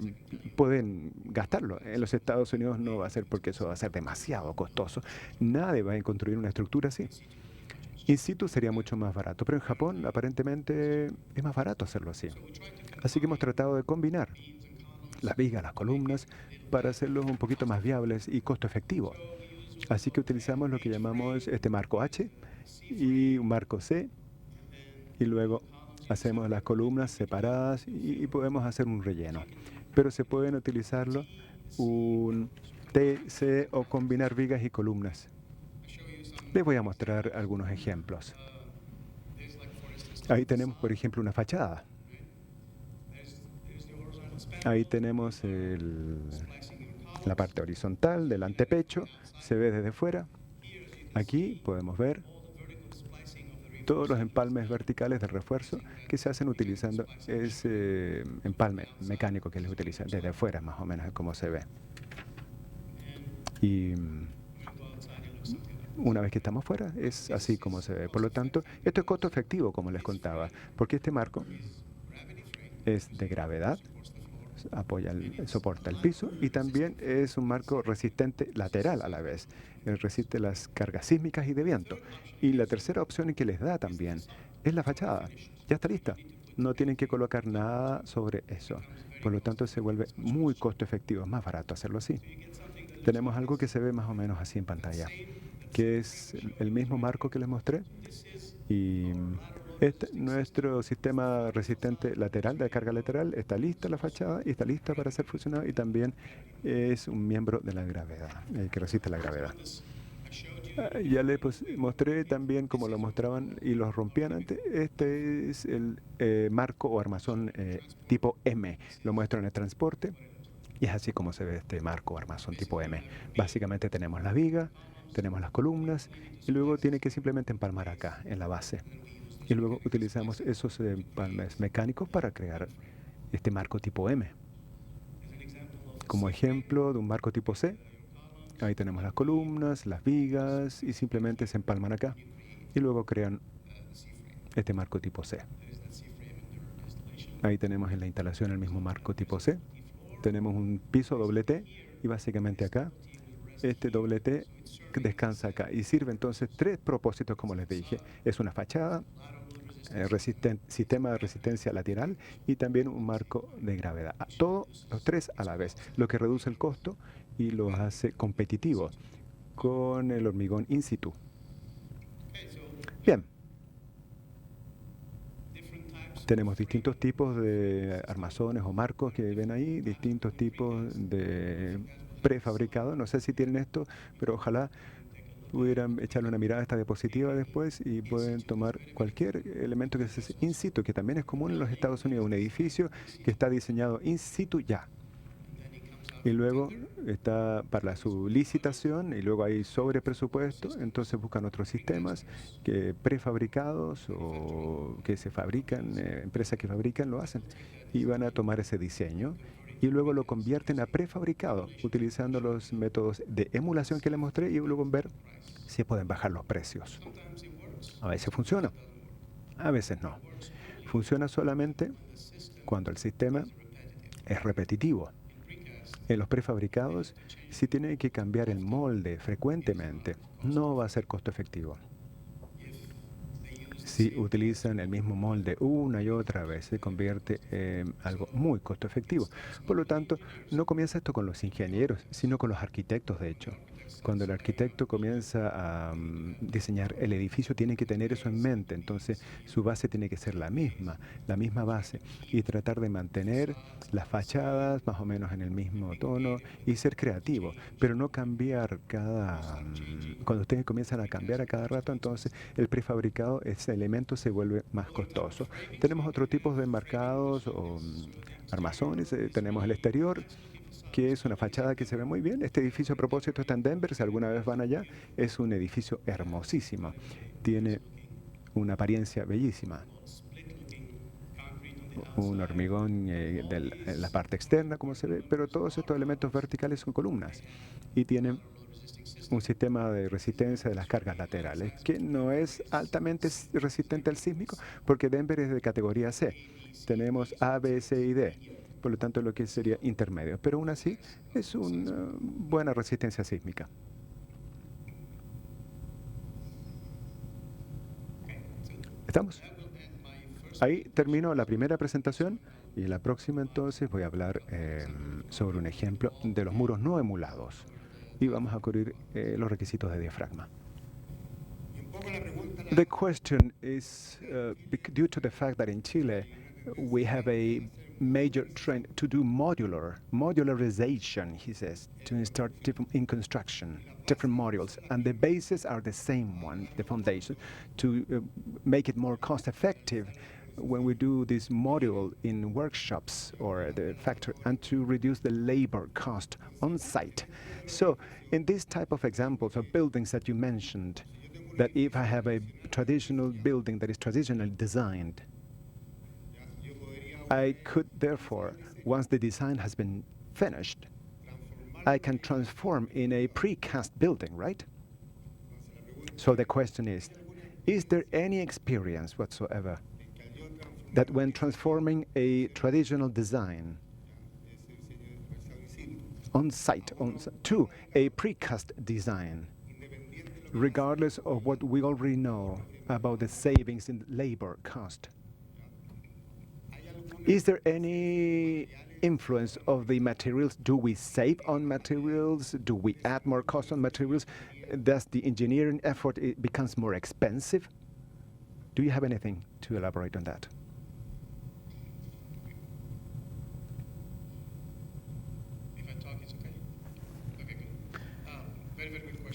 pueden gastarlo. En los Estados Unidos no va a ser porque eso va a ser demasiado costoso. Nadie va a construir una estructura así. In situ sería mucho más barato, pero en Japón aparentemente es más barato hacerlo así. Así que hemos tratado de combinar las vigas, las columnas, para hacerlos un poquito más viables y costo efectivo. Así que utilizamos lo que llamamos este marco H y un marco C, y luego hacemos las columnas separadas y podemos hacer un relleno. Pero se pueden utilizarlo un T, C o combinar vigas y columnas. Les voy a mostrar algunos ejemplos. Ahí tenemos, por ejemplo, una fachada. Ahí tenemos la parte horizontal del antepecho, se ve desde fuera. Aquí podemos ver todos los empalmes verticales de refuerzo que se hacen utilizando ese empalme mecánico que les utilizan desde fuera, más o menos es como se ve. Y una vez que estamos fuera, es así como se ve. Por lo tanto, esto es costo efectivo, como les contaba, porque este marco es de gravedad, soporta el piso, y también es un marco resistente lateral a la vez. Resiste las cargas sísmicas y de viento. Y la tercera opción que les da también es la fachada. Ya está lista. No tienen que colocar nada sobre eso. Por lo tanto, se vuelve muy costo efectivo, más barato hacerlo así. Tenemos algo que se ve más o menos así en pantalla, que es el mismo marco que les mostré. Y nuestro sistema resistente lateral, de carga lateral, está lista la fachada y está lista para ser funcionado, y también es un miembro de la gravedad, que resiste la gravedad. Ya les mostré también como lo mostraban y los rompían antes. Este es el marco o armazón tipo M. Lo muestro en el transporte y es así como se ve este marco o armazón tipo M. Básicamente tenemos la viga, tenemos las columnas y luego tiene que simplemente empalmar acá en la base. Y luego utilizamos esos empalmes mecánicos para crear este marco tipo M. Como ejemplo de un marco tipo C, ahí tenemos las columnas, las vigas y simplemente se empalman acá. Y luego crean este marco tipo C. Ahí tenemos en la instalación el mismo marco tipo C. Tenemos un piso doble T y básicamente acá, este doble T descansa acá. Y sirve entonces tres propósitos, como les dije. Es una fachada, sistema de resistencia lateral y también un marco de gravedad. Todos los tres a la vez, lo que reduce el costo y lo hace competitivo con el hormigón in situ. Bien. Tenemos distintos tipos de armazones o marcos que ven ahí, distintos tipos de prefabricado. No sé si tienen esto, pero ojalá pudieran echarle una mirada a esta diapositiva después y pueden tomar cualquier elemento que se in situ, que también es común en los Estados Unidos, un edificio que está diseñado in situ ya. Y luego está para su licitación y luego hay sobrepresupuesto, entonces buscan otros sistemas que prefabricados o que se fabrican, empresas que fabrican lo hacen y van a tomar ese diseño y luego lo convierten a prefabricado utilizando los métodos de emulación que les mostré y luego ver si pueden bajar los precios. A veces funciona, a veces no. Funciona solamente cuando el sistema es repetitivo. En los prefabricados, si tienen que cambiar el molde frecuentemente, no va a ser costo efectivo. Si utilizan el mismo molde una y otra vez, se convierte en algo muy costo efectivo. Por lo tanto, no comienza esto con los ingenieros, sino con los arquitectos, de hecho. Cuando el arquitecto comienza a diseñar el edificio, tiene que tener eso en mente. Entonces, su base tiene que ser la misma base, y tratar de mantener las fachadas más o menos en el mismo tono y ser creativo, pero no cambiar cuando ustedes comienzan a cambiar a cada rato, entonces el prefabricado, ese elemento se vuelve más costoso. Tenemos otro tipo de enmarcados o armazones. Tenemos el exterior, que es una fachada que se ve muy bien. Este edificio a propósito está en Denver, si alguna vez van allá, es un edificio hermosísimo. Tiene una apariencia bellísima. Un hormigón en la parte externa, como se ve, pero todos estos elementos verticales son columnas y tienen un sistema de resistencia de las cargas laterales que no es altamente resistente al sísmico porque Denver es de categoría C. Tenemos A, B, C y D, por lo tanto lo que sería intermedio, pero aún así es una buena resistencia sísmica. ¿Estamos? Ahí termino la primera presentación y la próxima entonces voy a hablar sobre un ejemplo de los muros no emulados y vamos a cubrir los requisitos de diafragma. The question is due to the fact that in Chile we have a major trend to do modularization, he says, to start in construction, different modules, and the bases are the same one, the foundation, to make it more cost effective when we do this module in workshops or the factory, and to reduce the labor cost on site. So in this type of examples of buildings that you mentioned, that if I have a traditional building that is traditionally designed, I could therefore, once the design has been finished, I can transform in a precast building, right? So the question is there any experience whatsoever that when transforming a traditional design on site to a precast design, regardless of what we already know about the savings in labor cost, is there any influence of the materials? Do we save on materials? Do we add more cost on materials? Does the engineering effort becomes more expensive? Do you have anything to elaborate on that?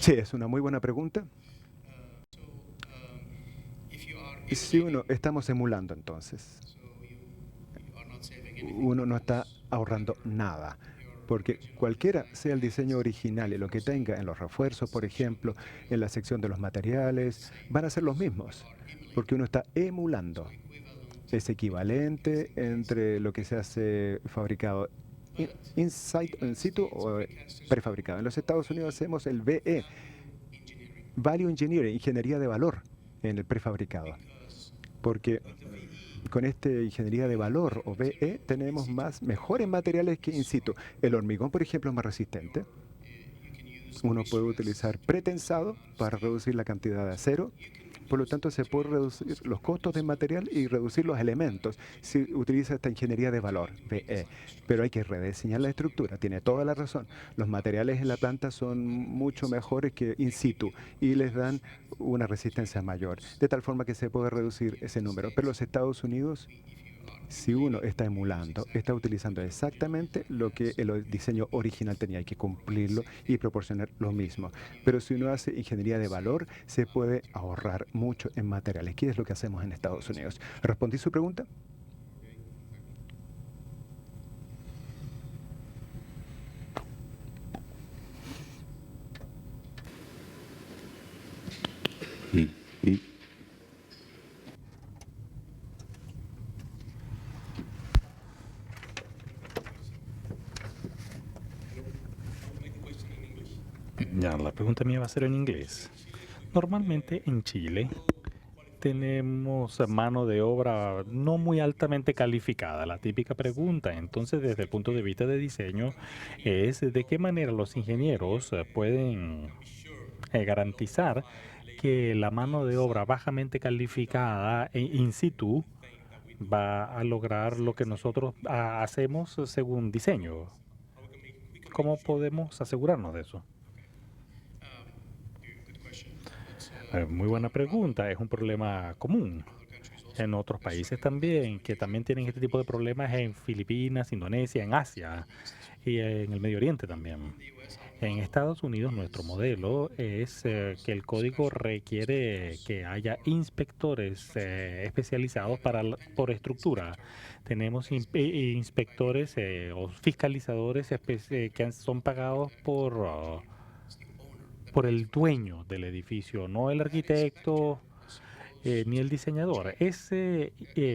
Sí, es una muy buena pregunta. Si estamos emulando entonces, uno no está ahorrando nada, porque cualquiera sea el diseño original y lo que tenga en los refuerzos, por ejemplo, en la sección de los materiales, van a ser los mismos, porque uno está emulando. Es equivalente entre lo que se hace fabricado in situ o prefabricado. En los Estados Unidos hacemos el VE, Value Engineering, ingeniería de valor en el prefabricado, porque con esta ingeniería de valor o VE tenemos mejores materiales que in situ. El hormigón, por ejemplo, es más resistente. Uno puede utilizar pretensado para reducir la cantidad de acero. Por lo tanto, se puede reducir los costos de material y reducir los elementos si utiliza esta ingeniería de valor, VE. Pero hay que rediseñar la estructura. Tiene toda la razón. Los materiales en la planta son mucho mejores que in situ y les dan una resistencia mayor, de tal forma que se puede reducir ese número. Pero los Estados Unidos, si uno está emulando, está utilizando exactamente lo que el diseño original tenía, hay que cumplirlo y proporcionar lo mismo. Pero si uno hace ingeniería de valor, se puede ahorrar mucho en materiales. ¿Qué es lo que hacemos en Estados Unidos? ¿Respondí su pregunta? Ya, la pregunta mía va a ser en inglés. Normalmente en Chile tenemos mano de obra no muy altamente calificada, la típica pregunta. Entonces, desde el punto de vista de diseño, es de qué manera los ingenieros pueden garantizar que la mano de obra bajamente calificada in situ va a lograr lo que nosotros hacemos según diseño. ¿Cómo podemos asegurarnos de eso? Muy buena pregunta. Es un problema común en otros países también, que también tienen este tipo de problemas en Filipinas, Indonesia, en Asia y en el Medio Oriente también. En Estados Unidos nuestro modelo es que el código requiere que haya inspectores especializados por estructura. Tenemos inspectores o fiscalizadores que son pagados por el dueño del edificio, no el arquitecto ni el diseñador. Ese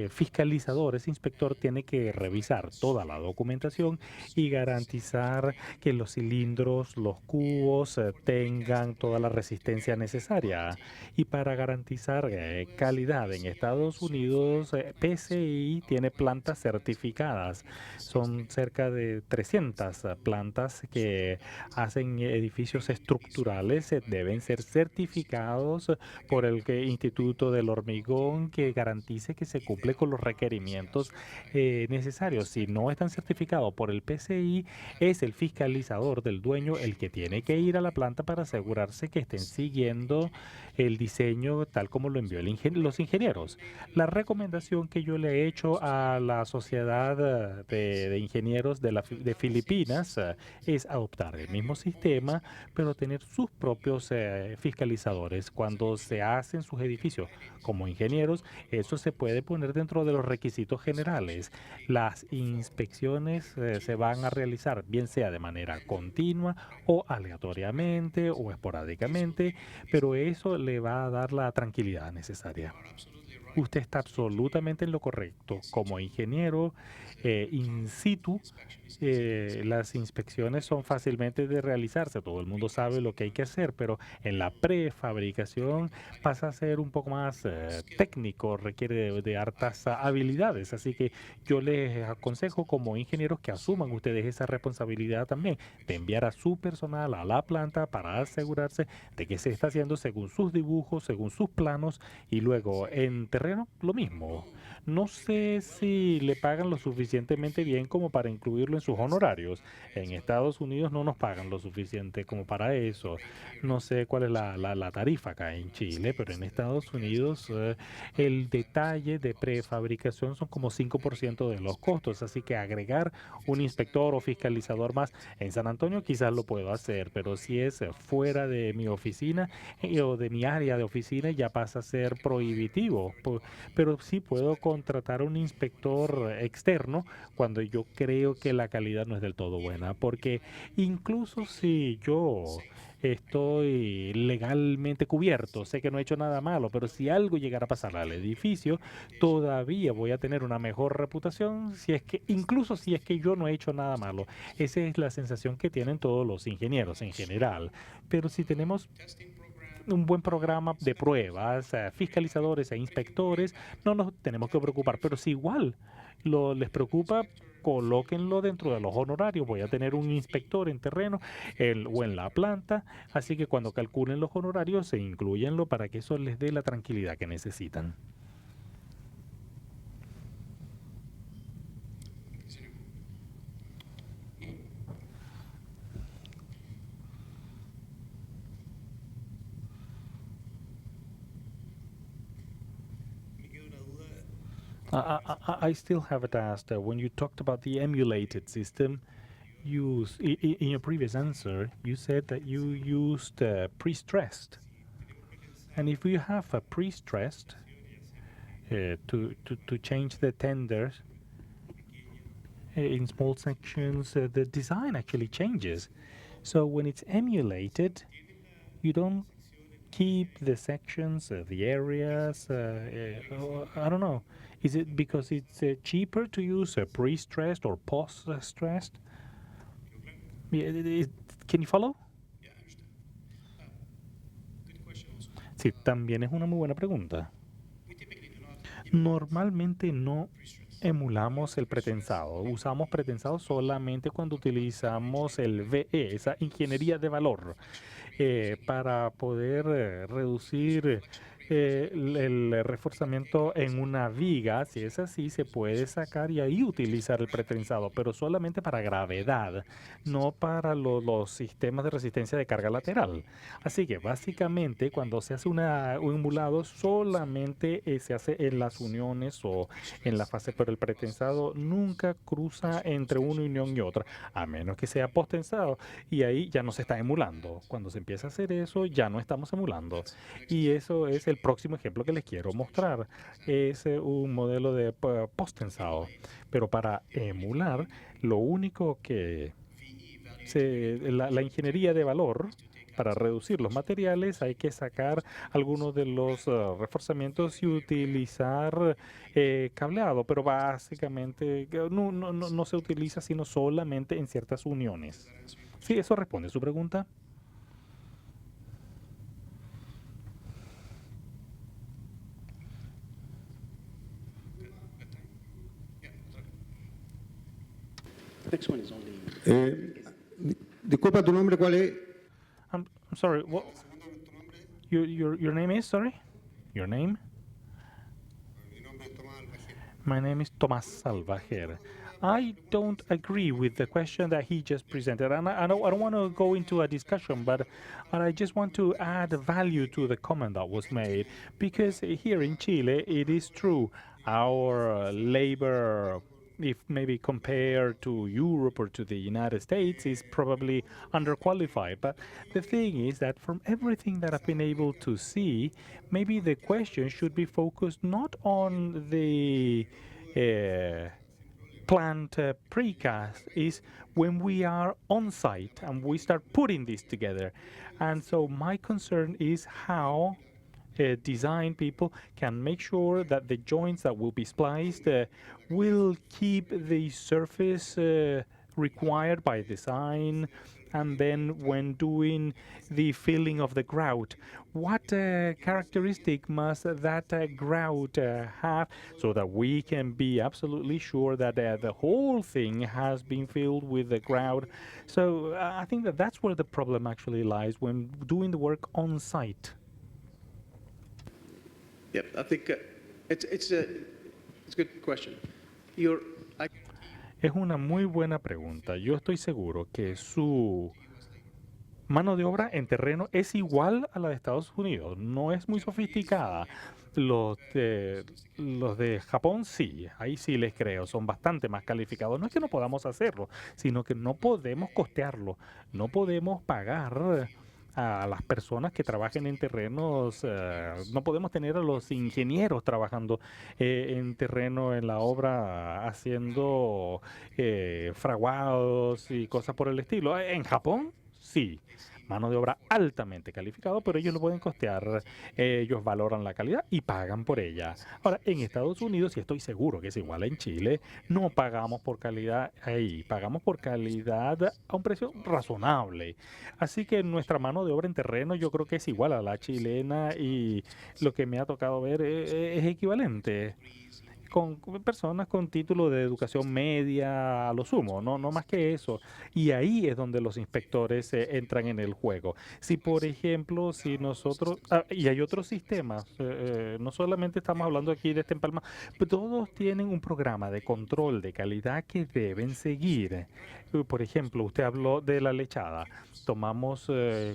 fiscalizador, ese inspector tiene que revisar toda la documentación y garantizar que los cilindros, los cubos tengan toda la resistencia necesaria. Y para garantizar calidad en Estados Unidos, PCI tiene plantas certificadas. Son cerca de 300 plantas que hacen edificios estructurales, deben ser certificados por el Instituto del Hormigón, que garantice que se cumple con los requerimientos necesarios. Si no están certificados por el PCI, es el fiscalizador del dueño el que tiene que ir a la planta para asegurarse que estén siguiendo el diseño tal como lo envió los ingenieros. La recomendación que yo le he hecho a la sociedad de ingenieros de Filipinas es adoptar el mismo sistema, pero tener sus propios fiscalizadores cuando se hacen sus edificios. Como ingenieros, eso se puede poner dentro de los requisitos generales. Las inspecciones se van a realizar bien sea de manera continua o aleatoriamente o esporádicamente, pero eso le va a dar la tranquilidad necesaria. Usted está absolutamente en lo correcto. Como ingeniero in situ, las inspecciones son fácilmente de realizarse. Todo el mundo sabe lo que hay que hacer, pero en la prefabricación pasa a ser un poco más técnico, requiere de hartas habilidades. Así que yo les aconsejo como ingenieros que asuman ustedes esa responsabilidad también de enviar a su personal a la planta para asegurarse de que se está haciendo según sus dibujos, según sus planos y luego en tercer terreno, lo mismo. No sé si le pagan lo suficientemente bien como para incluirlo en sus honorarios. En Estados Unidos no nos pagan lo suficiente como para eso. No sé cuál es la tarifa acá en Chile, pero en Estados Unidos el detalle de prefabricación son como 5% de los costos. Así que agregar un inspector o fiscalizador más en San Antonio quizás lo puedo hacer, pero si es fuera de mi oficina o de mi área de oficina ya pasa a ser prohibitivo. Pero sí puedo contratar un inspector externo cuando yo creo que la calidad no es del todo buena, porque incluso si yo estoy legalmente cubierto, sé que no he hecho nada malo, pero si algo llegara a pasar al edificio, todavía voy a tener una mejor reputación si es que, incluso si es que yo no he hecho nada malo. Esa es la sensación que tienen todos los ingenieros en general. Pero si tenemos un buen programa de pruebas, fiscalizadores e inspectores, no nos tenemos que preocupar. Pero si igual les preocupa, colóquenlo dentro de los honorarios. Voy a tener un inspector en terreno o en la planta, así que cuando calculen los honorarios, se incluyenlo para que eso les dé la tranquilidad que necesitan. I still haven't asked, when you talked about the emulated system, in your previous answer, you said that you used pre-stressed. And if you have a pre-stressed to change the tenders in small sections, the design actually changes. So when it's emulated, you don't keep the sections, the areas, I don't know. Is it because it's cheaper to use pre-stressed or post-stressed? Can you follow? Sí, también es una muy buena pregunta. Normalmente no emulamos el pretensado. Usamos pretensado solamente cuando utilizamos el VE, esa ingeniería de valor, para poder reducir el reforzamiento en una viga. Si es así, se puede sacar y ahí utilizar el pretensado, pero solamente para gravedad, no para los sistemas de resistencia de carga lateral. Así que básicamente cuando se hace un emulado solamente se hace en las uniones o en la fase, pero el pretensado nunca cruza entre una unión y otra, a menos que sea posttensado, y ahí ya no se está emulando. Cuando se empieza a hacer eso, ya no estamos emulando. Y eso es el próximo ejemplo que les quiero mostrar. Es un modelo de posttensado. Pero para emular, lo único que la ingeniería de valor, para reducir los materiales, hay que sacar algunos de los reforzamientos y utilizar cableado, pero básicamente no se utiliza sino solamente en ciertas uniones. Sí, eso responde a su pregunta. Next one is only. Disculpa, ¿tu nombre cuál es? I'm sorry, what? Your name is, sorry? Your name? My name is Tomás Salvajer. I don't agree with the question that he just presented, and I don't want to go into a discussion, but I just want to add value to the comment that was made, because here in Chile, it is true, our labor, if maybe compared to Europe or to the United States, is probably underqualified. But the thing is that from everything that I've been able to see, maybe the question should be focused not on the plant precast, is when we are on site and we start putting this together. And so my concern is how design people can make sure that the joints that will be spliced will keep the surface required by design, and then when doing the filling of the grout, what characteristic must that grout have, so that we can be absolutely sure that the whole thing has been filled with the grout. So I think that that's where the problem actually lies when doing the work on site. Yep, I think It's a good question. You're, I, Es una muy buena pregunta. Yo estoy seguro que su mano de obra en terreno es igual a la de Estados Unidos, no es muy sofisticada. Los de Japón sí, ahí sí les creo, son bastante más calificados. No es que no podamos hacerlo, sino que no podemos costearlo, no podemos pagar a las personas que trabajen en terrenos, no podemos tener a los ingenieros trabajando en terreno en la obra haciendo fraguados y cosas por el estilo. En Japón, sí, mano de obra altamente calificado, pero ellos lo pueden costear, ellos valoran la calidad y pagan por ella. Ahora, en Estados Unidos, y estoy seguro que es igual en Chile, no pagamos por calidad ahí, pagamos por calidad a un precio razonable. Así que nuestra mano de obra en terreno yo creo que es igual a la chilena y lo que me ha tocado ver es equivalente con personas con título de educación media a lo sumo, no más que eso. Y ahí es donde los inspectores entran en el juego. Si, por ejemplo, si nosotros, y hay otros sistemas, no solamente estamos hablando aquí de este empalma, pero todos tienen un programa de control de calidad que deben seguir. Por ejemplo, usted habló de la lechada. Tomamos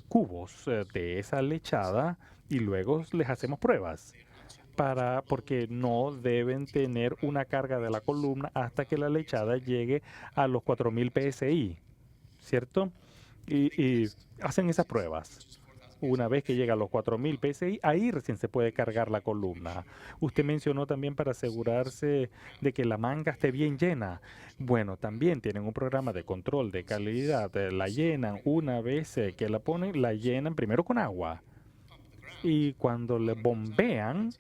cubos de esa lechada y luego les hacemos pruebas porque no deben tener una carga de la columna hasta que la lechada llegue a los 4000 PSI, ¿cierto? Y hacen esas pruebas. Una vez que llega a los 4000 PSI, ahí recién se puede cargar la columna. Usted mencionó también para asegurarse de que la manga esté bien llena. Bueno, también tienen un programa de control de calidad. La llenan una vez que la ponen, la llenan primero con agua. Y cuando le bombean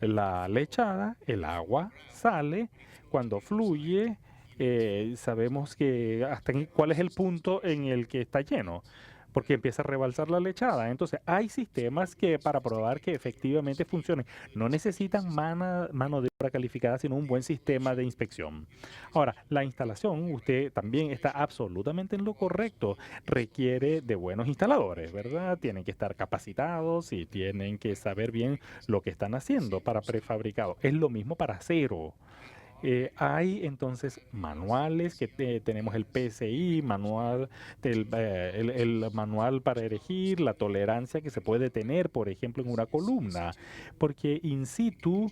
la lechada, el agua sale, cuando fluye, sabemos que cuál es el punto en el que está lleno, porque empieza a rebalsar la lechada. Entonces, hay sistemas que para probar que efectivamente funcionen, no necesitan mano de obra calificada, sino un buen sistema de inspección. Ahora, la instalación, usted también está absolutamente en lo correcto, requiere de buenos instaladores, ¿verdad? Tienen que estar capacitados y tienen que saber bien lo que están haciendo para prefabricado. Es lo mismo para acero. Hay entonces manuales que tenemos el PSI, manual el manual para erigir, la tolerancia que se puede tener, por ejemplo, en una columna, porque in situ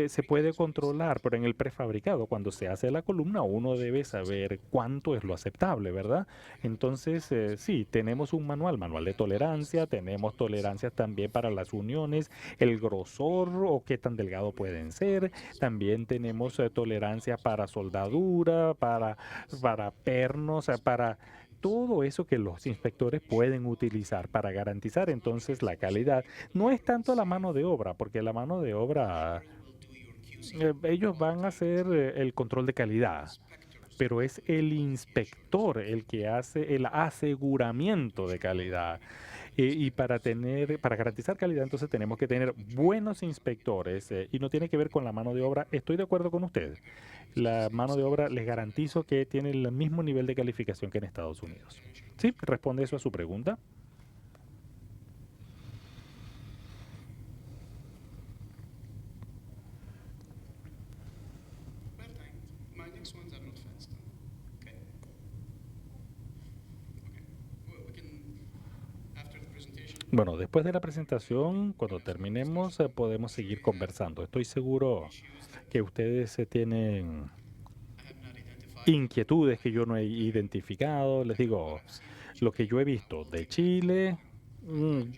se puede controlar, pero en el prefabricado, cuando se hace la columna, uno debe saber cuánto es lo aceptable, ¿verdad? Entonces, sí, tenemos un manual de tolerancia, tenemos tolerancias también para las uniones, el grosor o qué tan delgado pueden ser. También tenemos tolerancia para soldadura, para pernos, para todo eso que los inspectores pueden utilizar para garantizar entonces la calidad. No es tanto la mano de obra, porque la mano de obra, ellos van a hacer el control de calidad, pero es el inspector el que hace el aseguramiento de calidad. Y para garantizar calidad, entonces tenemos que tener buenos inspectores y no tiene que ver con la mano de obra. Estoy de acuerdo con usted. La mano de obra, les garantizo que tiene el mismo nivel de calificación que en Estados Unidos. ¿Sí? ¿Responde eso a su pregunta? My next ones are not fast. Okay. Okay. We can, after the presentation. Bueno, después de la presentación, cuando terminemos, podemos seguir conversando. Estoy seguro que ustedes tienen inquietudes que yo no he identificado. Les digo, lo que yo he visto de Chile,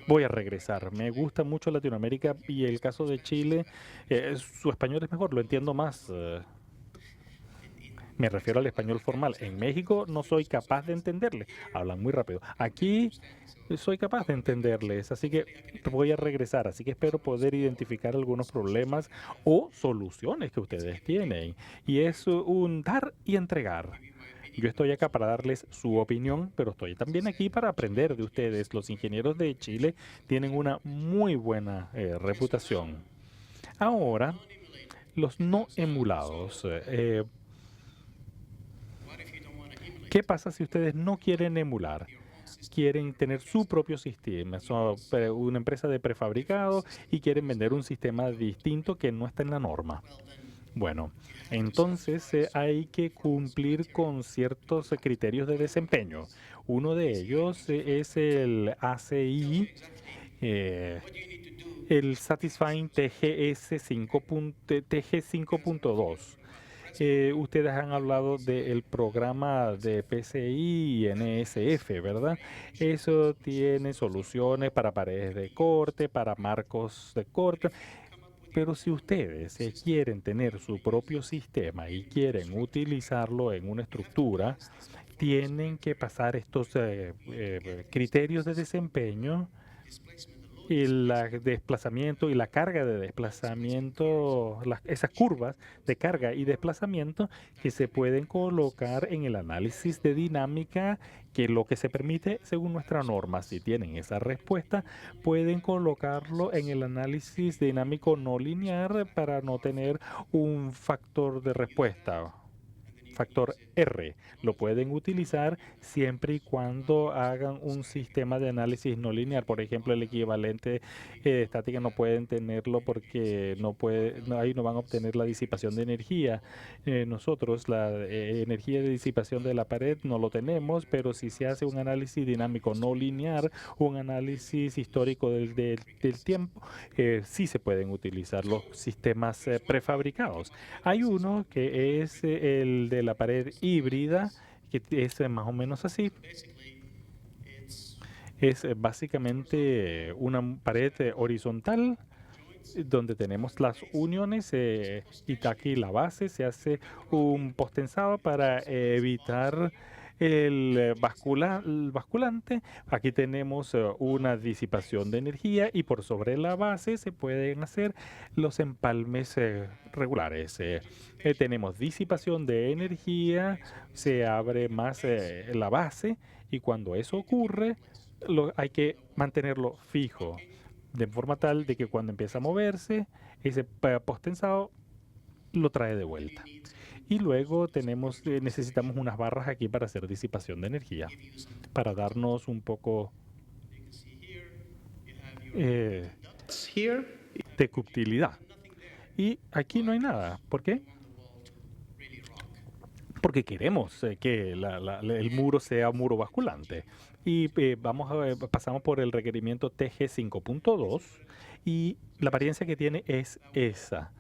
voy a regresar. Me gusta mucho Latinoamérica y el caso de Chile, su español es mejor, lo entiendo más. Me refiero al español formal. En México no soy capaz de entenderle. Hablan muy rápido. Aquí soy capaz de entenderles, así que voy a regresar. Así que espero poder identificar algunos problemas o soluciones que ustedes tienen. Y es un dar y entregar. Yo estoy acá para darles su opinión, pero estoy también aquí para aprender de ustedes. Los ingenieros de Chile tienen una muy buena reputación. Ahora, los no emulados. ¿Qué pasa si ustedes no quieren emular? quieren tener su propio sistema. Son una empresa de prefabricado y quieren vender un sistema distinto que no está en la norma. Bueno, entonces hay que cumplir con ciertos criterios de desempeño. Uno de ellos es el ACI, el Satisfying TGS 5.2. Ustedes han hablado del programa de PCI y NSF, ¿verdad? Eso tiene soluciones para paredes de corte, para marcos de corte. Pero si ustedes quieren tener su propio sistema y quieren utilizarlo en una estructura, tienen que pasar estos criterios de desempeño y el desplazamiento y la carga de desplazamiento, esas curvas de carga y desplazamiento que se pueden colocar en el análisis de dinámica, que es lo que se permite según nuestra norma. Si tienen esa respuesta, pueden colocarlo en el análisis dinámico no lineal para no tener un factor de respuesta. Factor R. Lo pueden utilizar siempre y cuando hagan un sistema de análisis no lineal. Por ejemplo, el equivalente de estática no pueden tenerlo porque ahí no van a obtener la disipación de energía. Nosotros la energía de disipación de la pared no lo tenemos, pero si se hace un análisis dinámico no lineal, un análisis histórico del tiempo, sí se pueden utilizar los sistemas prefabricados. Hay uno que es el de la pared híbrida, que es más o menos así. Es básicamente una pared horizontal donde tenemos las uniones y aquí la base se hace un postensado para evitar el basculante. Aquí tenemos una disipación de energía y por sobre la base se pueden hacer los empalmes regulares. Tenemos disipación de energía, se abre más la base y cuando eso ocurre hay que mantenerlo fijo, de forma tal de que cuando empieza a moverse, ese postensado lo trae de vuelta. Y luego necesitamos unas barras aquí para hacer disipación de energía, para darnos un poco Here, de ductilidad. Y aquí no hay nada. ¿Por qué? Porque queremos que el muro sea un muro basculante. Y pasamos por el requerimiento TG 5.2 y la apariencia que tiene es esa.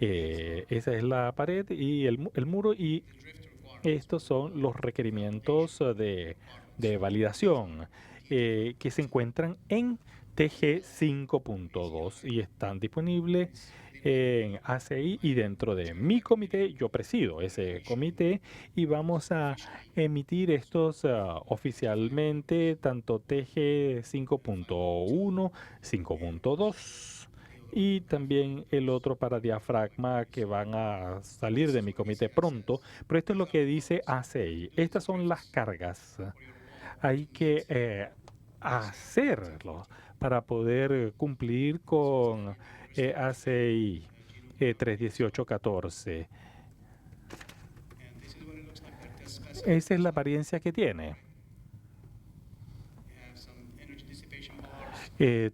Esa es la pared y el muro, y estos son los requerimientos de validación que se encuentran en TG 5.2 y están disponibles en ACI, y dentro de mi comité, yo presido ese comité y vamos a emitir estos oficialmente, tanto TG 5.1, 5.2 y también el otro para diafragma, que van a salir de mi comité pronto. Pero esto es lo que dice ACI. Estas son las cargas. Hay que hacerlo para poder cumplir con ACI 31814. Esa es la apariencia que tiene.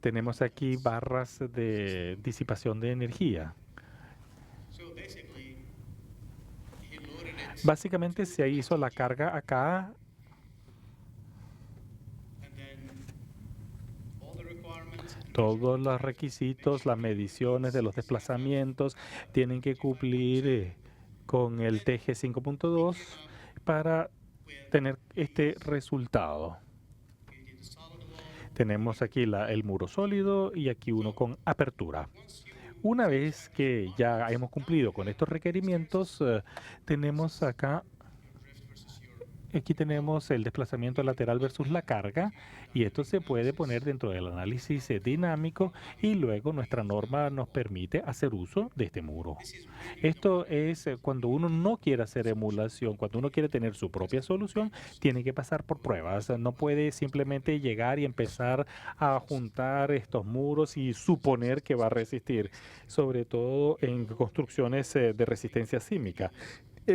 Tenemos aquí barras de disipación de energía. Básicamente se hizo la carga acá. Todos los requisitos, las mediciones de los desplazamientos tienen que cumplir con el TG 5.2 para tener este resultado. Tenemos aquí el muro sólido y aquí uno con apertura. Una vez que ya hemos cumplido con estos requerimientos, tenemos aquí tenemos el desplazamiento lateral versus la carga, y esto se puede poner dentro del análisis dinámico, y luego nuestra norma nos permite hacer uso de este muro. Esto es cuando uno no quiere hacer emulación, cuando uno quiere tener su propia solución, tiene que pasar por pruebas. No puede simplemente llegar y empezar a juntar estos muros y suponer que va a resistir, sobre todo en construcciones de resistencia sísmica.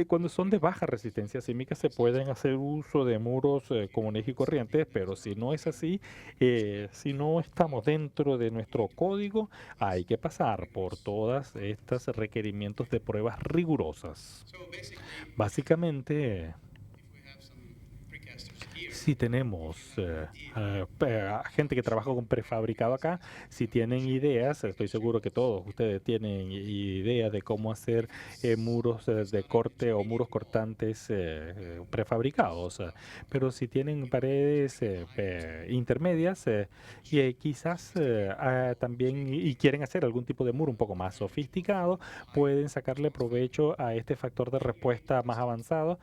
Cuando son de baja resistencia sísmica se pueden hacer uso de muros comunes y corrientes, pero si no es así, si no estamos dentro de nuestro código, hay que pasar por todas estas requerimientos de pruebas rigurosas. So basically, Básicamente, if we have some precasters here, si tenemos gente que trabaja con prefabricado acá, si tienen ideas, estoy seguro que todos ustedes tienen ideas de cómo hacer muros de corte o muros cortantes prefabricados, pero si tienen paredes intermedias y quizás también y quieren hacer algún tipo de muro un poco más sofisticado, pueden sacarle provecho a este factor de respuesta más avanzado,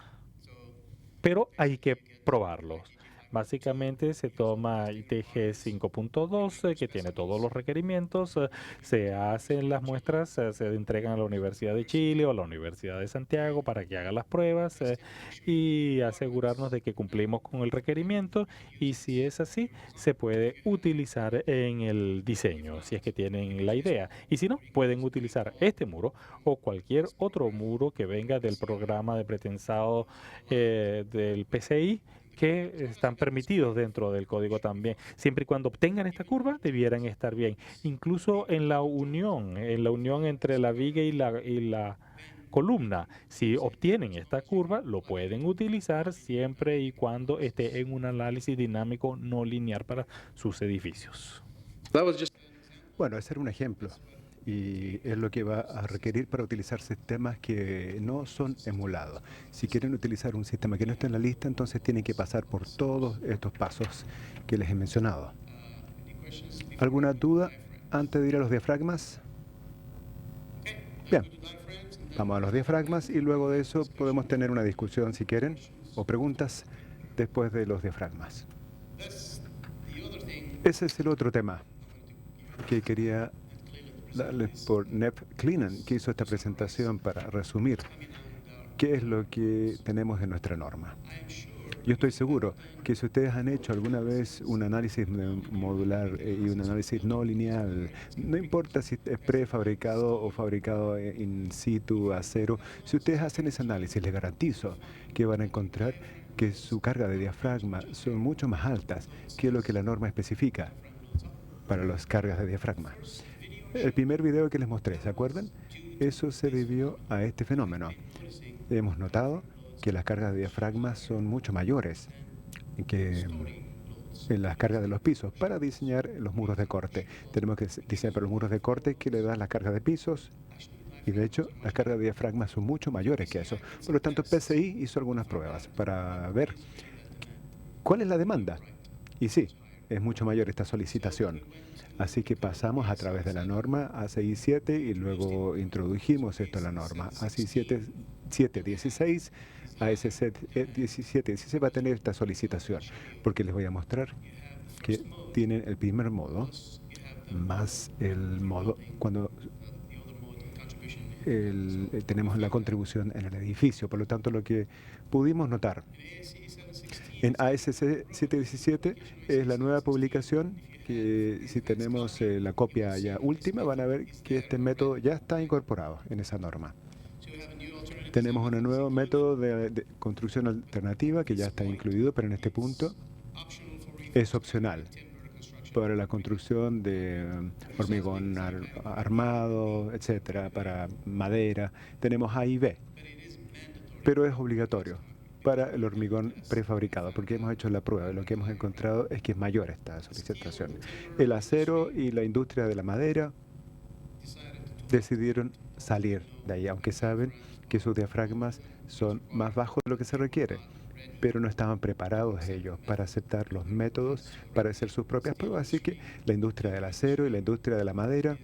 pero hay que probarlos. Básicamente se toma ITG 5.2, que tiene todos los requerimientos, se hacen las muestras, se entregan a la Universidad de Chile o a la Universidad de Santiago para que hagan las pruebas y asegurarnos de que cumplimos con el requerimiento, y si es así, se puede utilizar en el diseño, si es que tienen la idea. Y si no, pueden utilizar este muro o cualquier otro muro que venga del programa de pretensado del PCI, que están permitidos dentro del código también. Siempre y cuando obtengan esta curva, debieran estar bien. Incluso en la unión entre la viga y la columna, si obtienen esta curva, lo pueden utilizar siempre y cuando esté en un análisis dinámico no lineal para sus edificios. That was just Bueno, ese era un ejemplo. Y es lo que va a requerir para utilizar sistemas que no son emulados. Si quieren utilizar un sistema que no está en la lista, entonces tienen que pasar por todos estos pasos que les he mencionado. ¿Alguna duda antes de ir a los diafragmas? Bien, vamos a los diafragmas y luego de eso podemos tener una discusión si quieren o preguntas después de los diafragmas. that's the other thing. Ese es el otro tema que quería darles por Neb Cleanan, que hizo esta presentación para resumir qué es lo que tenemos en nuestra norma. Yo estoy seguro que si ustedes han hecho alguna vez un análisis modular y un análisis no lineal, no importa si es prefabricado o fabricado in situ, a cero, si ustedes hacen ese análisis, les garantizo que van a encontrar que su carga de diafragma son mucho más altas que lo que la norma especifica para las cargas de diafragma. El primer video que les mostré, ¿se acuerdan? Eso se debió a este fenómeno. Hemos notado que las cargas de diafragma son mucho mayores que en las cargas de los pisos para diseñar los muros de corte. Tenemos que diseñar para los muros de corte que le dan las cargas de pisos y de hecho las cargas de diafragma son mucho mayores que eso. Por lo tanto, PCI hizo algunas pruebas para ver cuál es la demanda. Y sí, es mucho mayor esta solicitación. Así que pasamos a través de la norma ACI 7 y luego introdujimos esto en la norma. ACI 7.16, AS 17.16 va a tener esta solicitación, porque les voy a mostrar que tienen el primer modo, más el modo cuando tenemos la contribución en el edificio. Por lo tanto, lo que pudimos notar en ASC 717 es la nueva publicación, que si tenemos la copia ya última, van a ver que este método ya está incorporado en esa norma. Tenemos un nuevo método de construcción alternativa que ya está incluido, pero en este punto es opcional para la construcción de hormigón armado, etcétera, para madera. Tenemos A y B, pero es obligatorio para el hormigón prefabricado, porque hemos hecho la prueba. Lo que hemos encontrado es que es mayor esta solicitación. El acero y la industria de la madera decidieron salir de ahí, aunque saben que sus diafragmas son más bajos de lo que se requiere, pero no estaban preparados ellos para aceptar los métodos para hacer sus propias pruebas. Así que la industria del acero y la industria de la madera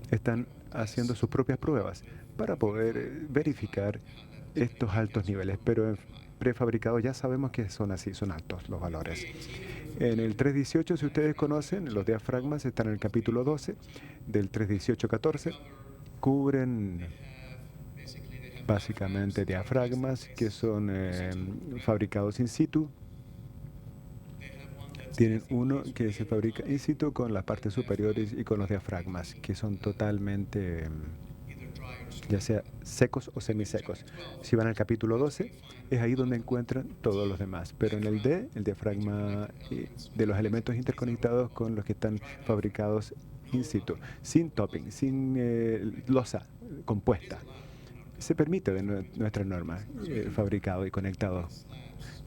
están haciendo sus propias pruebas para poder verificar estos altos niveles, pero en prefabricado ya sabemos que son así, son altos los valores. En el 318, si ustedes conocen, los diafragmas están en el capítulo 12 del 318-14, cubren básicamente diafragmas que son fabricados in situ. Tienen uno que se fabrica in situ con las partes superiores y con los diafragmas, que son totalmente ya sea secos o semisecos. Si van al capítulo 12, es ahí donde encuentran todos los demás. Pero en el D, el diafragma de los elementos interconectados con los que están fabricados in situ, sin topping, sin losa compuesta. Se permite de nuestra norma fabricado y conectado.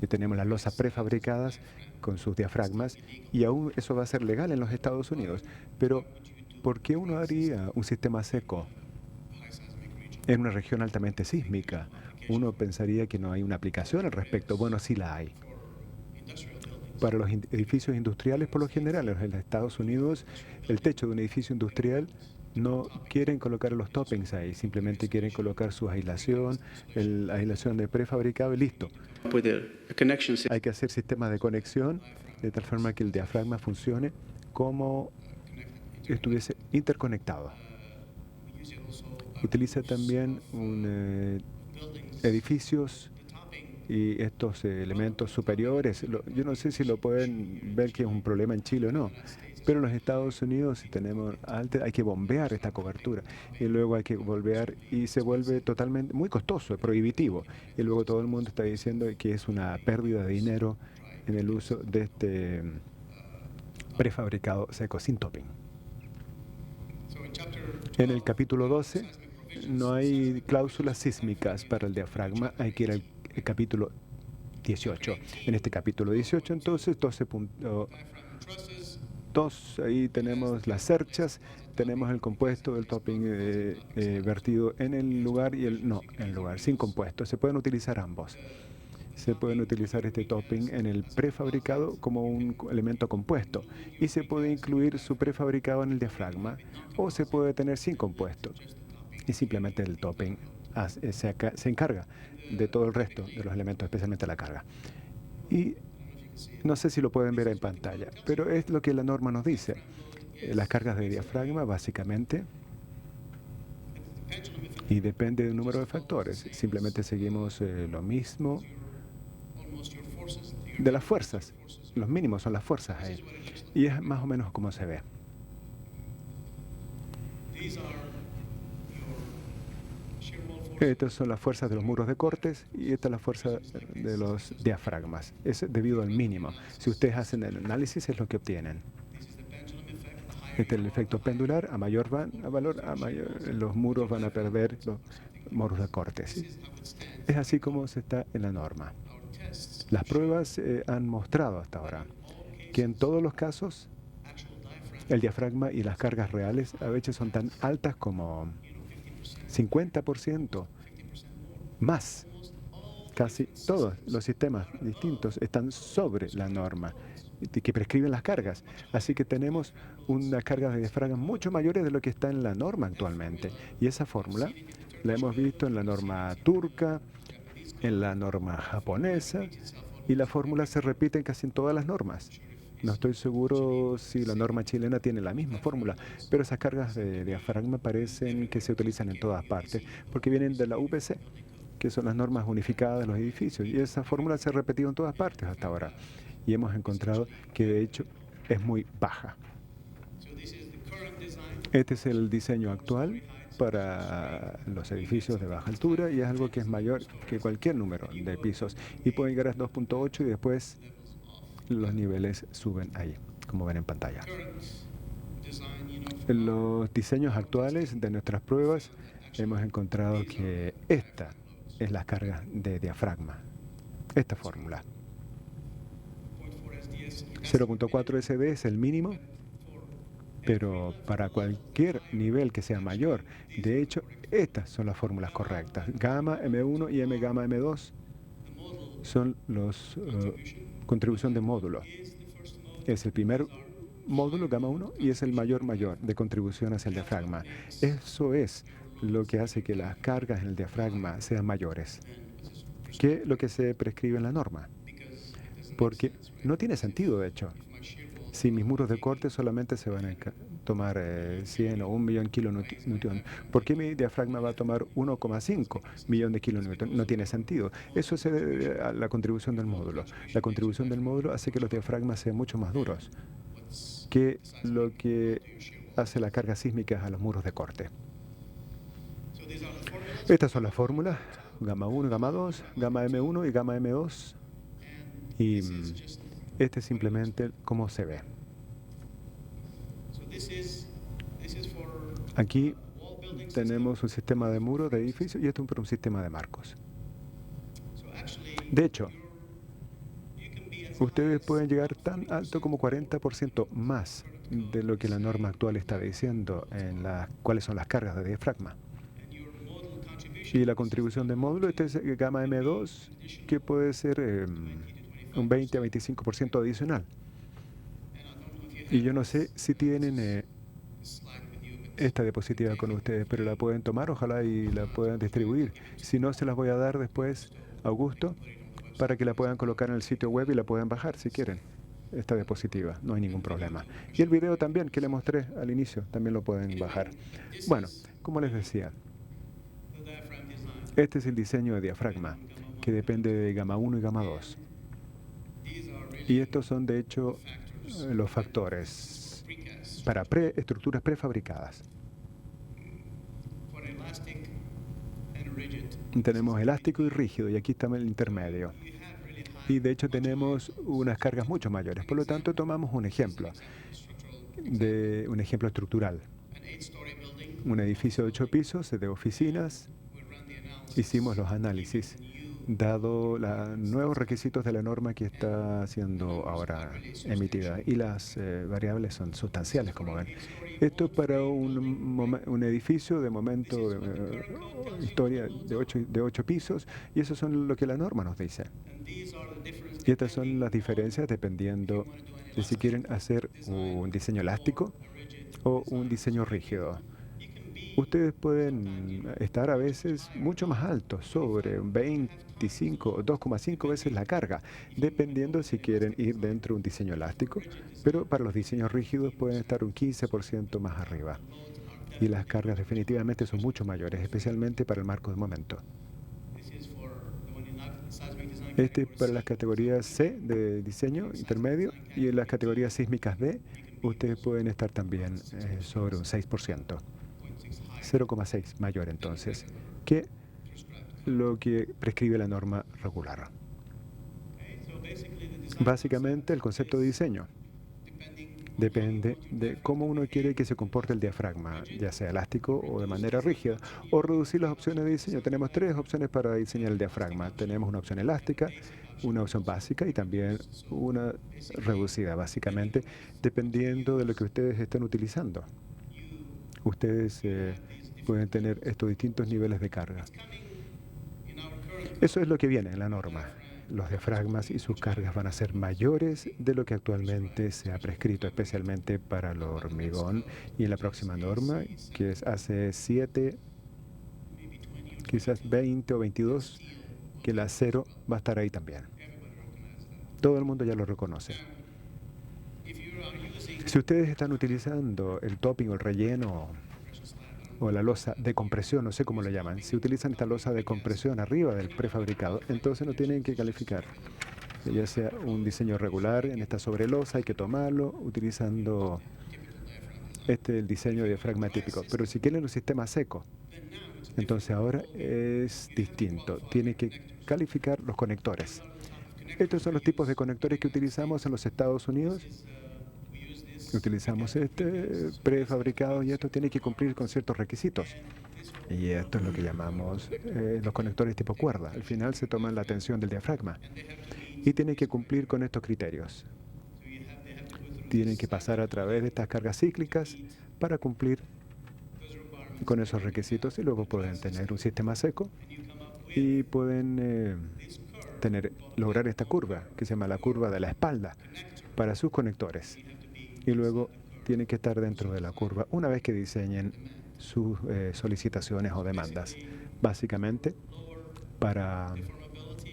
Y tenemos las losas prefabricadas con sus diafragmas y aún eso va a ser legal en los Estados Unidos. Pero, ¿por qué uno haría un sistema seco en una región altamente sísmica? Uno pensaría que no hay una aplicación al respecto. Bueno, sí la hay. Para los edificios industriales, por lo general, en los Estados Unidos, el techo de un edificio industrial no quieren colocar los toppings ahí, simplemente quieren colocar su aislación, la aislación de prefabricado y listo. With a connection system. Hay que hacer sistemas de conexión de tal forma que el diafragma funcione como estuviese interconectado. Utiliza también edificios y estos elementos superiores. Yo no sé si lo pueden ver que es un problema en Chile o no, pero en los Estados Unidos, si tenemos hay que bombear esta cobertura y luego hay que bombear y se vuelve totalmente muy costoso, prohibitivo. Y luego todo el mundo está diciendo que es una pérdida de dinero en el uso de este prefabricado seco sin topping. En el capítulo 12 no hay cláusulas sísmicas para el diafragma, hay que ir al capítulo 18. En este capítulo 18, entonces, 12.2, ahí tenemos las cerchas, tenemos el compuesto del topping vertido en el lugar y en el lugar sin compuesto. Se pueden utilizar ambos. Se pueden utilizar este topping en el prefabricado como un elemento compuesto y se puede incluir su prefabricado en el diafragma o se puede tener sin compuesto y simplemente el topping se encarga de todo el resto de los elementos, especialmente la carga. Y no sé si lo pueden ver en pantalla, pero es lo que la norma nos dice. Las cargas de diafragma, básicamente, y depende del número de factores. Simplemente seguimos lo mismo de las fuerzas. Los mínimos son las fuerzas ahí. Y es más o menos como se ve. Estas son las fuerzas de los muros de cortes y esta es la fuerza de los diafragmas. Es debido al mínimo. Si ustedes hacen el análisis, es lo que obtienen. Este es el efecto pendular. A mayor valor, los muros van a perder los muros de cortes. Es así como se está en la norma. Las pruebas han mostrado hasta ahora que en todos los casos el diafragma y las cargas reales a veces son tan altas como 50% más. Casi todos los sistemas distintos están sobre la norma que prescriben las cargas. Así que tenemos una carga de diafragma mucho mayores de lo que está en la norma actualmente. Y esa fórmula la hemos visto en la norma turca, en la norma japonesa, y la fórmula se repite en casi en todas las normas. No estoy seguro si la norma chilena tiene la misma fórmula, pero esas cargas de diafragma parecen que se utilizan en todas partes, porque vienen de la UPC, que son las normas unificadas de los edificios, y esa fórmula se ha repetido en todas partes hasta ahora. Y hemos encontrado que de hecho es muy baja. Este es el diseño actual para los edificios de baja altura y es algo que es mayor que cualquier número de pisos. Y puede llegar a 2.8 y después los niveles suben ahí, como ven en pantalla. En los diseños actuales de nuestras pruebas hemos encontrado que esta es la carga de diafragma, esta fórmula. 0.4 SD es el mínimo, pero para cualquier nivel que sea mayor, de hecho, estas son las fórmulas correctas. Gamma M1 y M gamma M2 son los contribución de módulo. Es el primer módulo, gamma 1, y es el mayor de contribución hacia el diafragma. Eso es lo que hace que las cargas en el diafragma sean mayores que lo que se prescribe en la norma. Porque no tiene sentido, de hecho. Si mis muros de corte solamente se van a tomar 100 o 1 millón de kilonewton, ¿por qué mi diafragma va a tomar 1,5 millón de kilonewton? No tiene sentido. Eso se debe a la contribución del módulo. La contribución del módulo hace que los diafragmas sean mucho más duros que lo que hace la carga sísmica a los muros de corte. Estas son las fórmulas, gamma 1, gamma 2, gamma M1 y gamma M2. Y este es simplemente cómo se ve. So this is for Aquí wall buildings. tenemos un sistema de muro de edificio y esto es un sistema de marcos. So actually, De hecho, you can be as ustedes pueden llegar tan alto como 40% más de lo que la norma actual está diciendo en cuáles son las cargas de diafragma. and your modal contribution Y la contribución de módulo, este es gamma M2, que puede ser un 20 a 25% adicional. and I don't know if you Y yo no sé si tienen have a slide with you, but esta diapositiva con ustedes, pero la pueden tomar, ojalá y la puedan distribuir. Si no, se las voy a dar después a Augusto para que la puedan colocar en el sitio web y la puedan bajar si quieren. Esta diapositiva, no hay ningún problema. Y el video también que le mostré al inicio, también lo pueden bajar. Bueno, como les decía, the diaphragm design. este es el diseño de diafragma, que depende de gamma 1 y gamma 2. These are really Y estos son, de hecho, factors los factores precast para estructuras prefabricadas. for elastic and rigid. Tenemos elástico y rígido, y aquí está el intermedio. You have really high Y de hecho tenemos unas cargas mucho mayores. Por lo tanto, tomamos un ejemplo estructural. an 8-story building. Un edificio de 8 pisos de oficinas. We run the analysis. Hicimos los análisis, dado los nuevos requisitos de la norma que está siendo ahora emitida. Y las variables son sustanciales, como ven. Esto es para un edificio de momento, historia de 8 pisos, y eso son lo que la norma nos dice. And these are the difference Y estas son las diferencias dependiendo de si quieren hacer un diseño elástico o un diseño rígido. Ustedes pueden estar a veces mucho más altos, sobre un 25 o 2,5 veces la carga, dependiendo si quieren ir dentro de un diseño elástico, pero para los diseños rígidos pueden estar un 15% más arriba. Y las cargas definitivamente son mucho mayores, especialmente para el marco de momento. This is for the one in seismic design. Este es para las categorías C de diseño intermedio, y en las categorías sísmicas D ustedes pueden estar también sobre un 6%, 0,6 mayor entonces, que lo que prescribe la norma regular. Okay, so basically the design Básicamente el concepto de diseño depending depende de cómo uno quiere que se comporte el diafragma, ya sea elástico o de manera rígida, o reducir las opciones de diseño. Tenemos 3 opciones para diseñar el diafragma. Tenemos una opción elástica, una opción básica y también una reducida, básicamente, dependiendo de lo que ustedes estén utilizando. Ustedes pueden tener estos distintos niveles de carga. in our current Eso es lo que viene en la norma. Los diafragmas y sus cargas van a ser mayores de lo que actualmente se ha prescrito, especialmente para el hormigón. Y en la próxima norma, que es hace 7, quizás 20 o 22, que el acero va a estar ahí también. Todo el mundo ya lo reconoce. if you are using Si ustedes están utilizando el topping o el relleno o la losa de compresión, no sé cómo lo llaman, si utilizan esta losa de compresión arriba del prefabricado, entonces no tienen que calificar. Ya sea un diseño regular en esta sobrelosa, hay que tomarlo utilizando el diseño de diafragma típico. Pero si quieren un sistema seco, entonces ahora es distinto. Tiene que calificar los conectores. Estos son los tipos de conectores que utilizamos en los Estados Unidos. Utilizamos prefabricado y esto tiene que cumplir con ciertos requisitos. Y esto es lo que llamamos los conectores tipo cuerda. Al final se toman la tensión del diafragma y tienen que cumplir con estos criterios. Tienen que pasar a través de estas cargas cíclicas para cumplir con esos requisitos y luego pueden tener un sistema seco y pueden lograr esta curva que se llama la curva de la espalda para sus conectores. Y luego tienen que estar dentro de la curva una vez que diseñen sus solicitaciones o demandas. Básicamente, para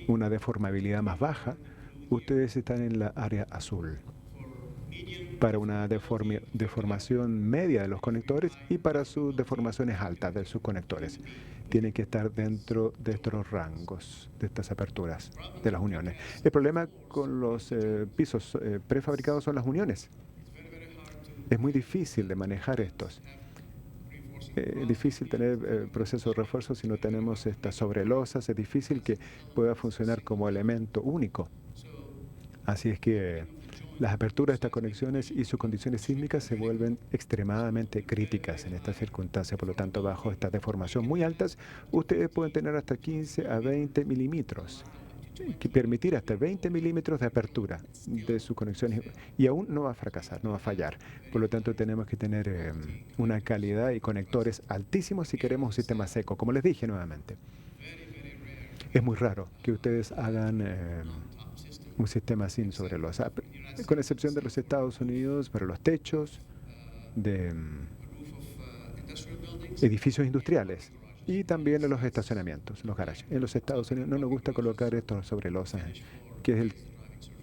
una deformabilidad más baja, ustedes están en la área azul. Para una deformación media de los conectores y para sus deformaciones altas de sus conectores. Tienen que estar dentro de estos rangos, de estas aperturas, de las uniones. El problema con los pisos prefabricados son las uniones. Es muy difícil de manejar estos. difícil tener proceso de refuerzo si no tenemos estas sobrelosas. Es difícil que pueda funcionar como elemento único. Así es que las aperturas de estas conexiones y sus condiciones sísmicas se vuelven extremadamente críticas en estas circunstancias. Por lo tanto, bajo estas deformaciones muy altas, ustedes pueden tener hasta 15 a 20 milímetros, que permitir hasta 20 milímetros de apertura de sus conexiones, y aún no va a fracasar, no va a fallar. Por lo tanto, tenemos que tener una calidad y conectores altísimos si queremos un sistema seco. Como les dije nuevamente, es muy raro que ustedes hagan un sistema sin sobrelosa, con excepción de los Estados Unidos, para los techos de edificios industriales y también en los estacionamientos, los garages. En los Estados Unidos no nos gusta colocar estos sobrelosas, que es el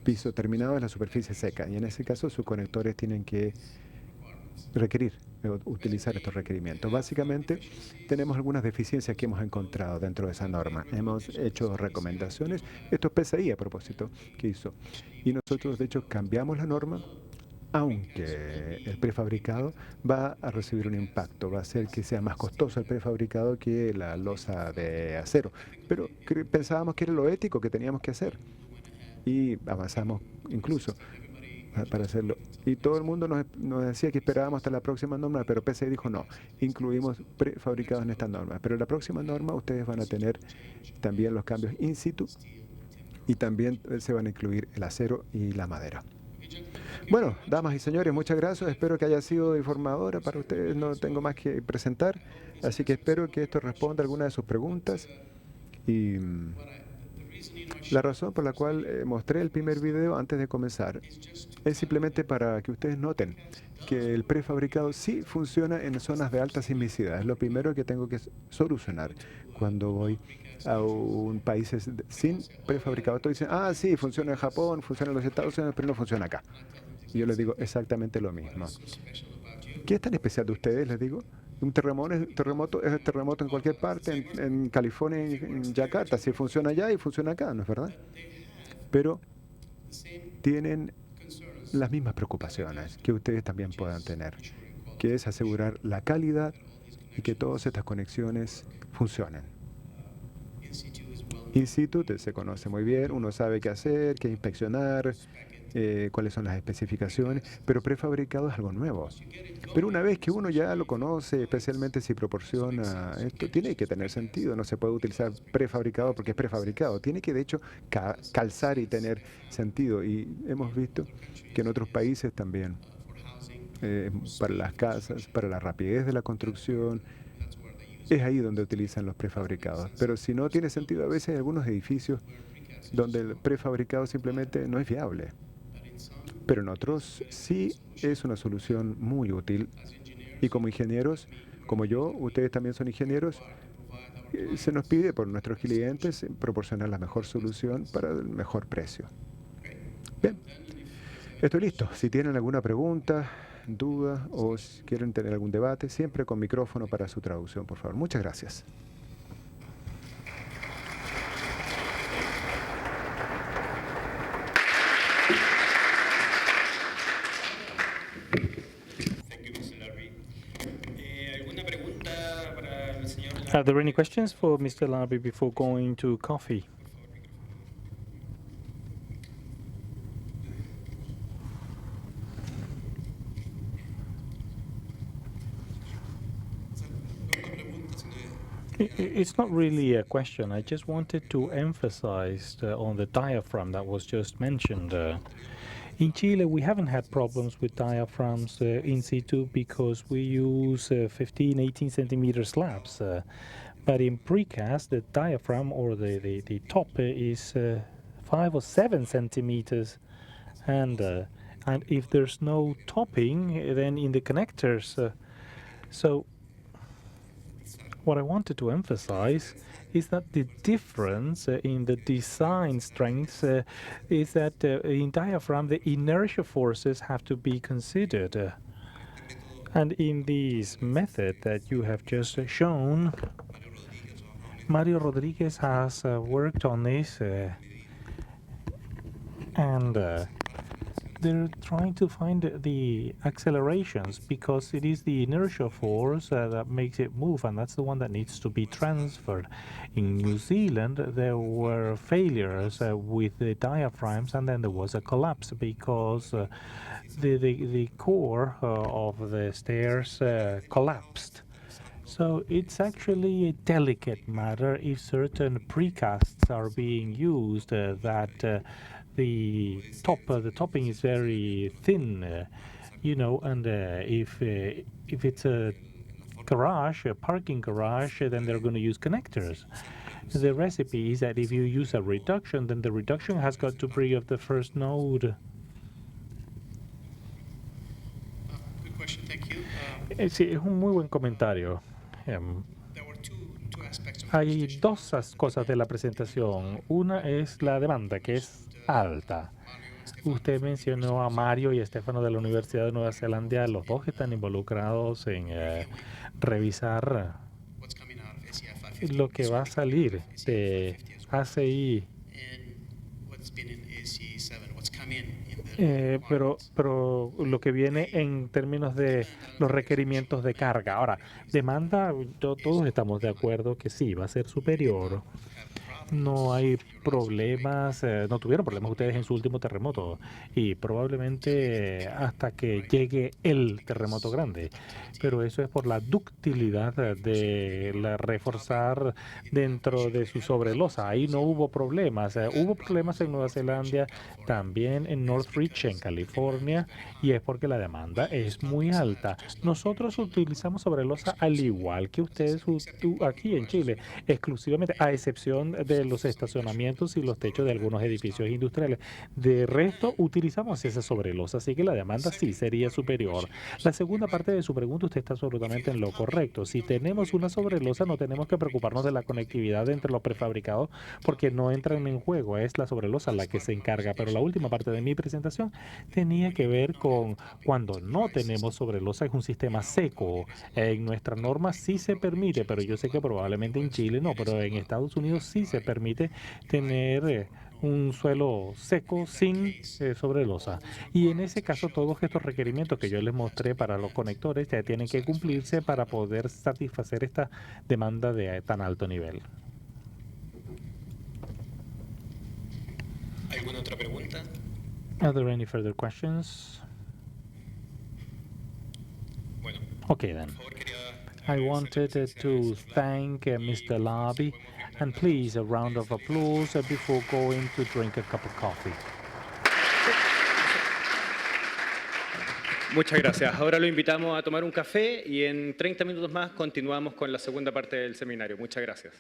piso terminado de la superficie seca, y en ese caso sus conectores tienen que utilizar estos requerimientos. Básicamente, tenemos algunas deficiencias que hemos encontrado dentro de esa norma. Hemos hecho recomendaciones. Esto es PSI a propósito que hizo. Y nosotros, de hecho, cambiamos la norma, aunque el prefabricado va a recibir un impacto. Va a hacer que sea más costoso el prefabricado que la losa de acero. Pero pensábamos que era lo ético que teníamos que hacer. Y avanzamos incluso para hacerlo. Y todo el mundo nos decía que esperábamos hasta la próxima norma, pero PSI dijo no, incluimos prefabricados en esta norma. Pero en la próxima norma ustedes van a tener también los cambios in situ y también se van a incluir el acero y la madera. Bueno, damas y señores, muchas gracias. Espero que haya sido informadora para ustedes. No tengo más que presentar, así que espero que esto responda a alguna de sus preguntas. Y la razón por la cual mostré el primer video antes de comenzar es simplemente para que ustedes noten que el prefabricado sí funciona en zonas de alta sismicidad. Es lo primero que tengo que solucionar cuando voy a un país sin prefabricado. Todos dicen, ah, sí, funciona en Japón, funciona en los Estados Unidos, pero no funciona acá. Y yo les digo exactamente lo mismo. ¿Qué es tan especial de ustedes? Les digo. Un terremoto es terremoto en cualquier parte, en California, en Yakarta. Si funciona allá y funciona acá, ¿no es verdad? Pero tienen las mismas preocupaciones que ustedes también puedan tener, que es asegurar la calidad y que todas estas conexiones funcionen. In situ se conoce muy bien, uno sabe qué hacer, qué inspeccionar, cuáles son las especificaciones, pero prefabricado es algo nuevo. Pero una vez que uno ya lo conoce, especialmente si proporciona esto, tiene que tener sentido. No se puede utilizar prefabricado porque es prefabricado. Tiene que, de hecho, calzar y tener sentido. Y hemos visto que en otros países también, para las casas, para la rapidez de la construcción, es ahí donde utilizan los prefabricados. Pero si no tiene sentido, a veces hay algunos edificios donde el prefabricado simplemente no es viable. Pero en otros sí es una solución muy útil. Y como ingenieros, como yo, ustedes también son ingenieros, se nos pide por nuestros clientes proporcionar la mejor solución para el mejor precio. Bien, estoy listo. Si tienen alguna pregunta, duda o si quieren tener algún debate, siempre con micrófono para su traducción, por favor. Muchas gracias. Are there any questions for Mr. Larby before going to coffee? It's not really a question. I just wanted to emphasize on the diaphragm that was just mentioned. In Chile, we haven't had problems with diaphragms in situ because we use 15, 18 centimeter slabs. But in precast, the diaphragm or the top is 5 or 7 centimeters. And if there's no topping, then in the connectors. So what I wanted to emphasize is that the difference in the design strengths is that in diaphragm the inertia forces have to be considered. And in this method that you have just shown, Mario Rodriguez has worked on this and they're trying to find the accelerations because it is the inertial force that makes it move, and that's the one that needs to be transferred. In New Zealand, there were failures with the diaphragms, and then there was a collapse because the core of the stairs collapsed. So it's actually a delicate matter if certain precasts are being used that the topping is very thin, you know, and if it's a garage, a parking garage, then they're going to use connectors. The recipe is that if you use a reduction, then the reduction has got to be of the first node. Good question, thank you. Sí, es un muy buen comentario. There were two aspects of Hay dos cosas de la presentación. Una es la demanda, que es alta. Usted mencionó a Mario y a Estefano de la Universidad de Nueva Zelanda. Los dos están involucrados en revisar what's coming out of ACI 550 lo que va a salir de ACI. and what's been in AC 7, what's come in the Pero lo que viene en términos de los requerimientos de carga. Ahora, demanda, todos estamos de acuerdo que sí, va a ser superior. No hay problemas, no tuvieron problemas ustedes en su último terremoto y probablemente hasta que llegue el terremoto grande. Pero eso es por la ductilidad de reforzar dentro de su sobrelosa. Ahí no hubo problemas. Hubo problemas en Nueva Zelanda, también en Northridge, en California, y es porque la demanda es muy alta. Nosotros utilizamos sobrelosa al igual que ustedes aquí en Chile, exclusivamente, a excepción de los estacionamientos y los techos de algunos edificios industriales. De resto, utilizamos esa sobrelosa, así que la demanda sí sería superior. La segunda parte de su pregunta, usted está absolutamente en lo correcto. Si tenemos una sobrelosa, no tenemos que preocuparnos de la conectividad entre los prefabricados porque no entran en juego. Es la sobrelosa la que se encarga. Pero la última parte de mi presentación tenía que ver con cuando no tenemos sobrelosa, es un sistema seco. En nuestra norma sí se permite, pero yo sé que probablemente en Chile no, pero en Estados Unidos sí se permite tener un suelo seco sin sobrelosa. Y en ese caso todos estos requerimientos que yo les mostré para los conectores ya tienen que cumplirse para poder satisfacer esta demanda de tan alto nivel. ¿Alguna otra pregunta? Are there any further questions? Bueno, Okay then. por favor quería I wanted to thank Mr. Labi, and please a round of applause before going to drink a cup of coffee. Muchas gracias. Ahora lo invitamos a tomar un café y en 30 minutos más continuamos con la segunda parte del seminario. Muchas gracias.